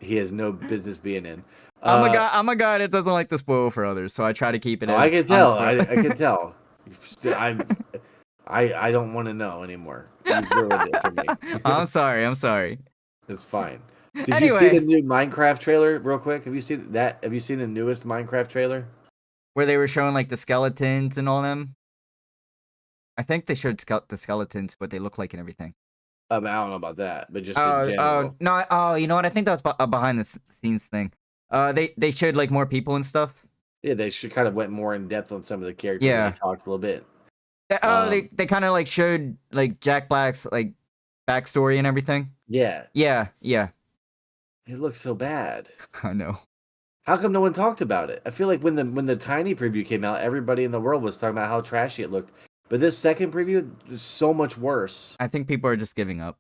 he has no business being in. I'm a guy that doesn't like to spoil for others, so I try to keep it. I can tell. I can tell. I don't want to know anymore. You've ruined it for me. I'm sorry. It's fine. Did you see the new Minecraft trailer real quick? Have you seen that? Have you seen the newest Minecraft trailer? Where they were showing like the skeletons and all them? I think they showed the skeletons, what they look like and everything. I don't know about that, but just in general. No, you know what? I think that was a behind the scenes thing. They showed like more people and stuff. Yeah, they kind of went more in depth on some of the characters. Yeah, they talked a little bit. They kind of like showed like Jack Black's like backstory and everything. Yeah. It looks so bad. I know. How come no one talked about it? I feel like when the tiny preview came out, everybody in the world was talking about how trashy it looked. But this second preview is so much worse. I think people are just giving up.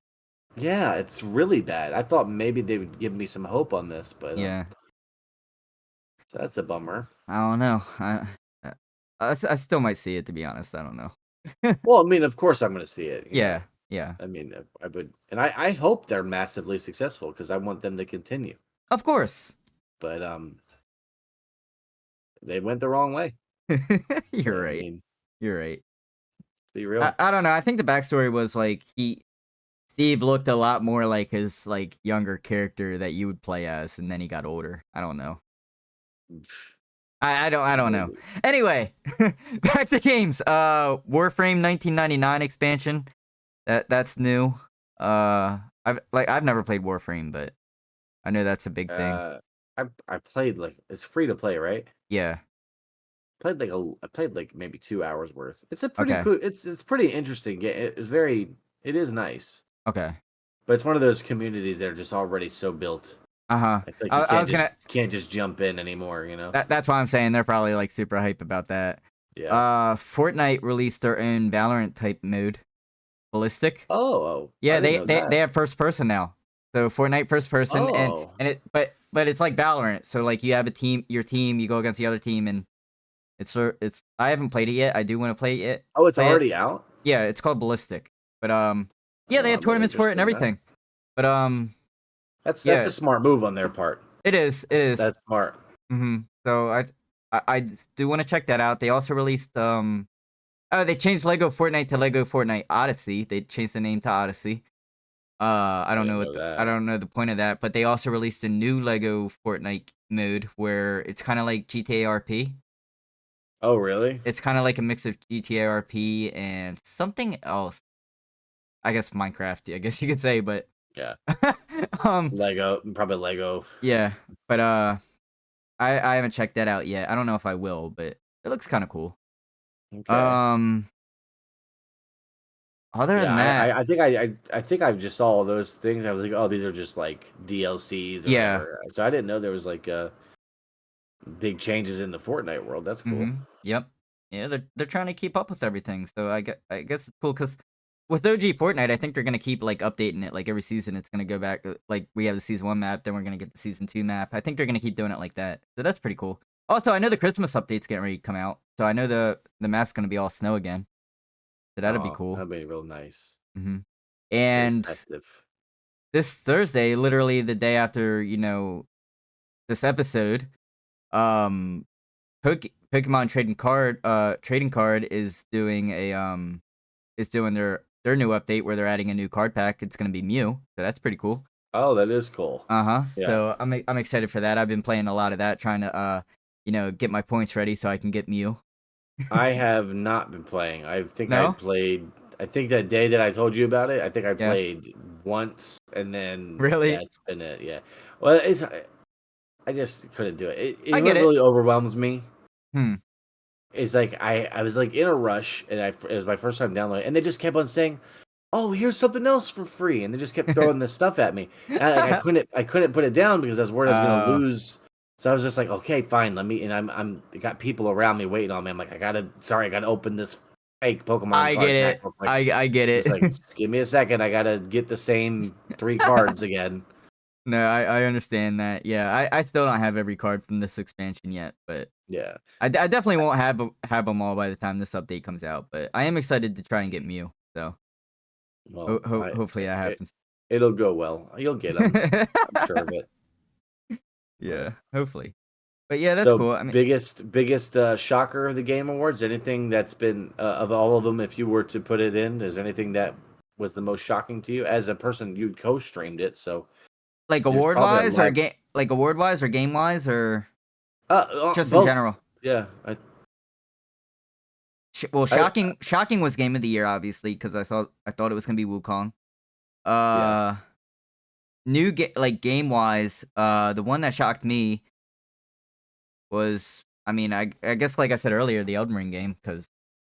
Yeah, it's really bad. I thought maybe they would give me some hope on this, but yeah, so that's a bummer. I don't know. I still might see it, to be honest. I don't know. Well, I mean, of course I'm going to see it. Yeah. I mean, I would, and I hope they're massively successful because I want them to continue. Of course. But they went the wrong way. You're right. I mean, you're right. Be real. I don't know. I think the backstory was like Steve looked a lot more like his like younger character that you would play as, and then he got older. I don't know. I don't know. Anyway, back to games. Warframe 1999 expansion. That's new. I've never played Warframe, but I know that's a big thing. I played it's free to play, right? Yeah. I played like maybe 2 hours worth. It's a pretty cool. It's pretty interesting. It is nice. Okay. But it's one of those communities that are just already so built. I can't just jump in anymore, you know. That's why I'm saying they're probably like super hype about that. Yeah. Fortnite released their own Valorant type mode, Ballistic. Oh. Yeah, they have first person now. So Fortnite first person, and it but it's like Valorant. So like you have your team, you go against the other team, and it's I haven't played it yet. I do want to play it. Oh, it's already out? Yeah, it's called Ballistic. But yeah, they have tournaments for it and everything. But that's a smart move on their part. It is. That's smart. So I do want to check that out. They also released they changed Lego Fortnite to Lego Fortnite Odyssey. They changed the name to Odyssey. I don't know the point of that, but they also released a new Lego Fortnite mode where it's kind of like GTA RP. Oh, really? It's kind of like a mix of GTA RP and something else. I guess Minecraft, I guess you could say, but yeah. Lego, probably Lego. Yeah, but I haven't checked that out yet. I don't know if I will, but it looks kind of cool. Okay. Other than that, I think I just saw all those things. I was like, oh, these are just like DLCs. Or whatever. So I didn't know there was like big changes in the Fortnite world. That's cool. Yep. Yeah, they're trying to keep up with everything. So I guess it's cool because with OG Fortnite, I think they're gonna keep like updating it. Like every season, it's gonna go back. Like we have the season 1 map, then we're gonna get the season 2 map. I think they're gonna keep doing it like that. So that's pretty cool. Also, I know the Christmas update's getting ready to come out, so I know the map's gonna be all snow again. So that'd be Oh, cool. that'd be real nice. Hmm. Very And festive. this Thursday, literally the day after, this episode, um, Pokemon trading card is doing their new update where they're adding a new card pack. It's gonna be Mew, so that's pretty cool. Oh, that is cool. Uh-huh. Yeah. So I'm excited for that. I've been playing a lot of that, trying to get my points ready so I can get Mew. I have not been playing. I think I No? played. I think that day that I told you about it, I think I Yeah. played once, and then Really? that's been it. Yeah. Well, I just couldn't do it. I What get it. really overwhelms me Hmm. is like I was like in a rush, and it was my first time downloading, and they just kept on saying, "Oh, here's something else for free," and they just kept throwing this stuff at me. And I couldn't put it down because I was worried I was gonna Oh, lose. So I was just like, okay, fine, let me. And I'm I got people around me waiting on me. I'm like, I gotta open this fake Pokemon I get card pack it. real quick. I get Just like, it. just give me a second. I gotta get the same 3 cards again. No, I understand that. Yeah, I still don't have every card from this expansion yet, but Yeah. I definitely won't have them all by the time this update comes out. But I am excited to try and get Mew. So Well, hopefully that happens. it'll go well. You'll get them. I'm sure of it. Yeah, hopefully. But yeah, that's So cool. I mean, biggest shocker of the Game Awards. Anything that's been of all of them, if you were to put it in, is anything that was the most shocking to you as a person you co-streamed it? So like there's award probably a wise or live game wise or just in both. general. Yeah, Well, I shocking was game of the year obviously because I thought it was gonna be Wukong. yeah. Game wise, the one that shocked me was, I mean, I guess like I said earlier, the Elden Ring game because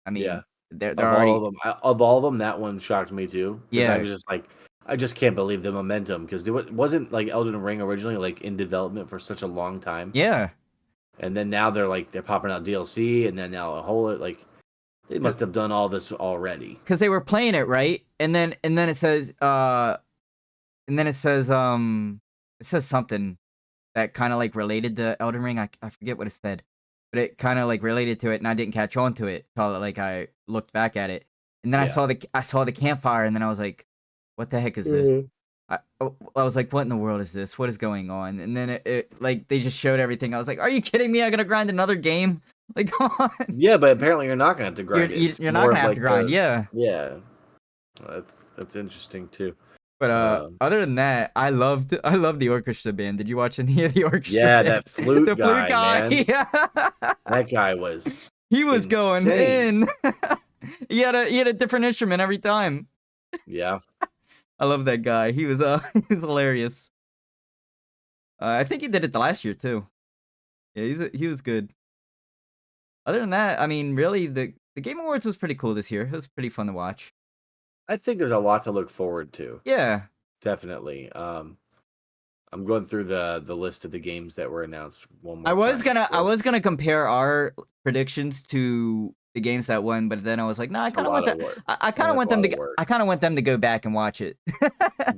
I Yeah. mean they're Of all already of them, of all of them, that one shocked me too. Because I yeah was just like, I just can't believe the momentum. Because there wasn't like Elden Ring originally like in development for such a long time, yeah and then now they're popping out DLC, and then now a whole like they must have done all this already. because they were playing it right, and then it says it says something that kind of like related to Elden Ring. I forget what it said, but it kind of like related to it, and I didn't catch on to it till like I looked back at it, and then Yeah. I saw the campfire, and then I was like, "What the heck is this?" I was like, "What in the world is this? What is going on?" And then it like they just showed everything. I was like, "Are you kidding me? I gotta grind another game? Like, come on." Yeah, but apparently you're not gonna have to grind it. It's You're not more gonna of have like to grind, yeah. yeah. That's interesting too. But Um, other than that, I loved the orchestra band. Did you watch any of the orchestra yeah, band? that flute The flute guy, guy, man. yeah. That guy was He was going insane. in. He had a different instrument every time. Yeah. I love that guy. He was he's hilarious. I think he did it the last year too. Yeah, he was good. Other than that, I mean, really the Game Awards was pretty cool this year. It was pretty fun to watch. I think there's a lot to look forward to. Yeah. Definitely. I'm going through the list of the games that were announced one more I was time. gonna compare our predictions to the games that won, but then I was like, no, I It's a kind of want lot of that. work. I kind of That's want a them lot to. of work. I kind of want them to go back and watch it.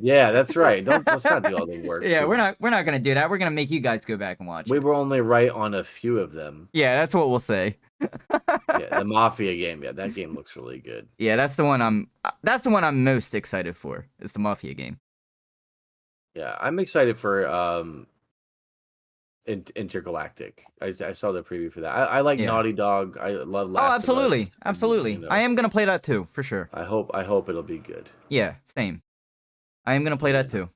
Yeah, that's right. Let's not do all the work. Yeah, we're not gonna do that. We're gonna make you guys go back and watch We it. were only right on a few of them. Yeah, that's what we'll say. Yeah, the Mafia game. Yeah, that game looks really good. Yeah, that's the one I'm most excited for. It's the Mafia game. Yeah, I'm excited for Intergalactic. I saw the preview for that. I like Yeah. Naughty Dog. I love Oh, Last of Us. absolutely. You know, I am gonna play that too, for sure. I hope it'll be good. Yeah, same. I am gonna play that too.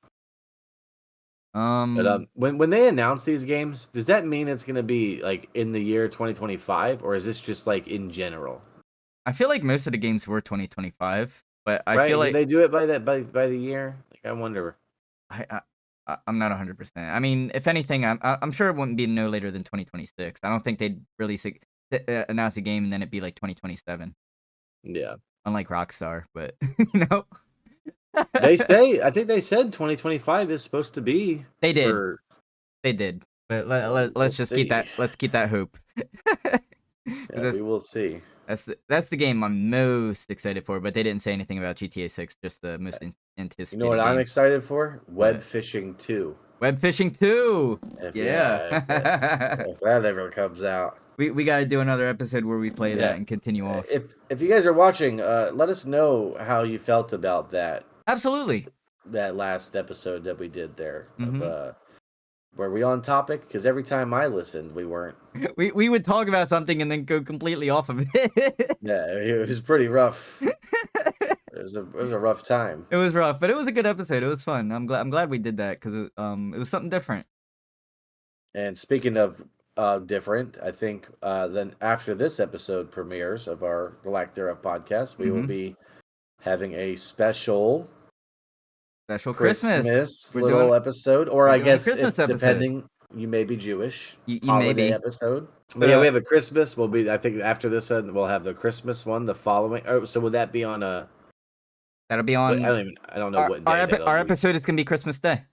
But when they announce these games, does that mean it's gonna be like in the year 2025, or is this just like in general? I feel like most of the games were 2025, but I Right? feel Did like they do it by by the year? Like I wonder. I'm not 100%. I mean, if anything, I'm sure it wouldn't be no later than 2026. I don't think they'd release announce a game and then it'd be like 2027. Yeah. Unlike Rockstar, but you know. I think they said 2025 is supposed to be. They did. They did. But let's just keep that. Let's keep that hope. Yeah, we will see. That's the game I'm most excited for, but they didn't say anything about GTA 6. Just the most anticipated. You know what I'm excited for? Web Fishing 2. Web fishing too. If, Yeah. if that ever comes out. We got to do another episode where we play that and continue off. If you guys are watching, let us know how you felt about that. Absolutely. That last episode that we did there. Of, were we on topic? Because every time I listened, we weren't. We would talk about something and then go completely off of it. Yeah, it was pretty rough. It was a rough time. It was rough, but it was a good episode. It was fun. I'm glad we did that because it was something different. And speaking of different, I think then after this episode premieres of our The Lack Thereof podcast, we will be having a special Christmas little episode, or I guess depending, you may be Jewish. You may be episode. But yeah, we have a Christmas. I think after this one, we'll have the Christmas one. The following. Oh, so would that be on a? That'll be on. I don't know what day. Our episode is gonna be Christmas Day.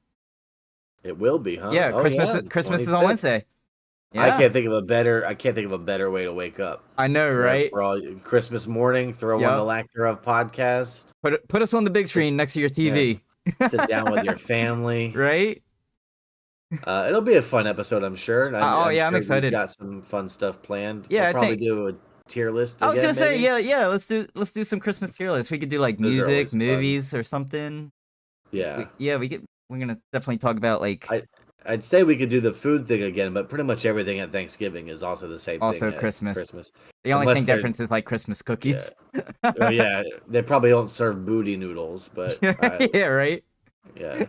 It will be, huh? Yeah, Christmas is on Wednesday. Yeah. I can't think of a better way to wake up. I know, right? For all Christmas morning, throw on the Lack Thereof podcast. Put us on the big screen next to your TV. Yeah. Sit down with your family. Right? It'll be a fun episode, I'm sure. I'm excited. We've got some fun stuff planned. Yeah, we'll probably do a tier list again. I was gonna say, yeah. Let's do some Christmas tier lists. We could do like music, movies, or something. Yeah. We're gonna definitely talk about like. I'd say we could do the food thing again, but pretty much everything at Thanksgiving is also the same thing. Also Christmas. The only thing difference is like Christmas cookies. Yeah. Oh yeah, they probably don't serve booty noodles, but yeah, right. Yeah.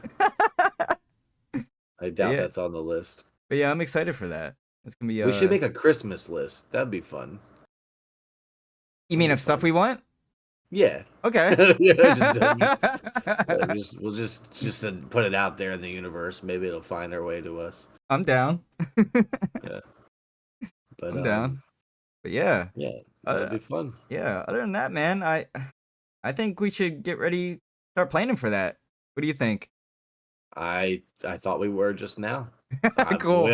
I doubt that's on the list. But yeah, I'm excited for that. It's gonna be. We should make a Christmas list. That'd be fun. You mean of stuff we want? Yeah. Okay. We'll just put it out there in the universe. Maybe it'll find our way to us. I'm down. Yeah. But I'm down. But yeah. Yeah. That'd be fun. Yeah. Other than that, man, I think we should get ready, start planning for that. What do you think? I thought we were just now. Cool.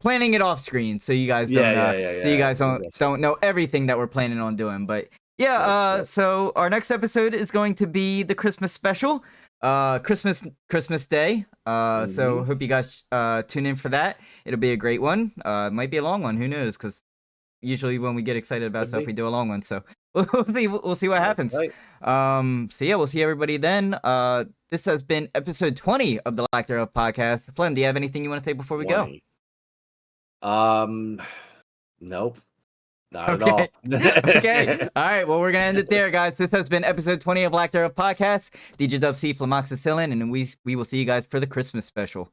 Planning it off screen so you guys don't so you guys don't know everything that we're planning on doing. But yeah, so our next episode is going to be the Christmas special, Christmas Day. So hope you guys tune in for that. It'll be a great one. It might be a long one. Who knows? Because usually when we get excited about stuff, we do a long one. So we'll see what happens. Right. So yeah, we'll see everybody then. This has been episode 20 of the Lack Thereof podcast. Flem, do you have anything you want to say before we go? Nope. Not at all. Okay. All right. Well, we're gonna end it there, guys. This has been episode 20 of Lack Thereof podcast. DJDubC Flemoxicillin, and we will see you guys for the Christmas special.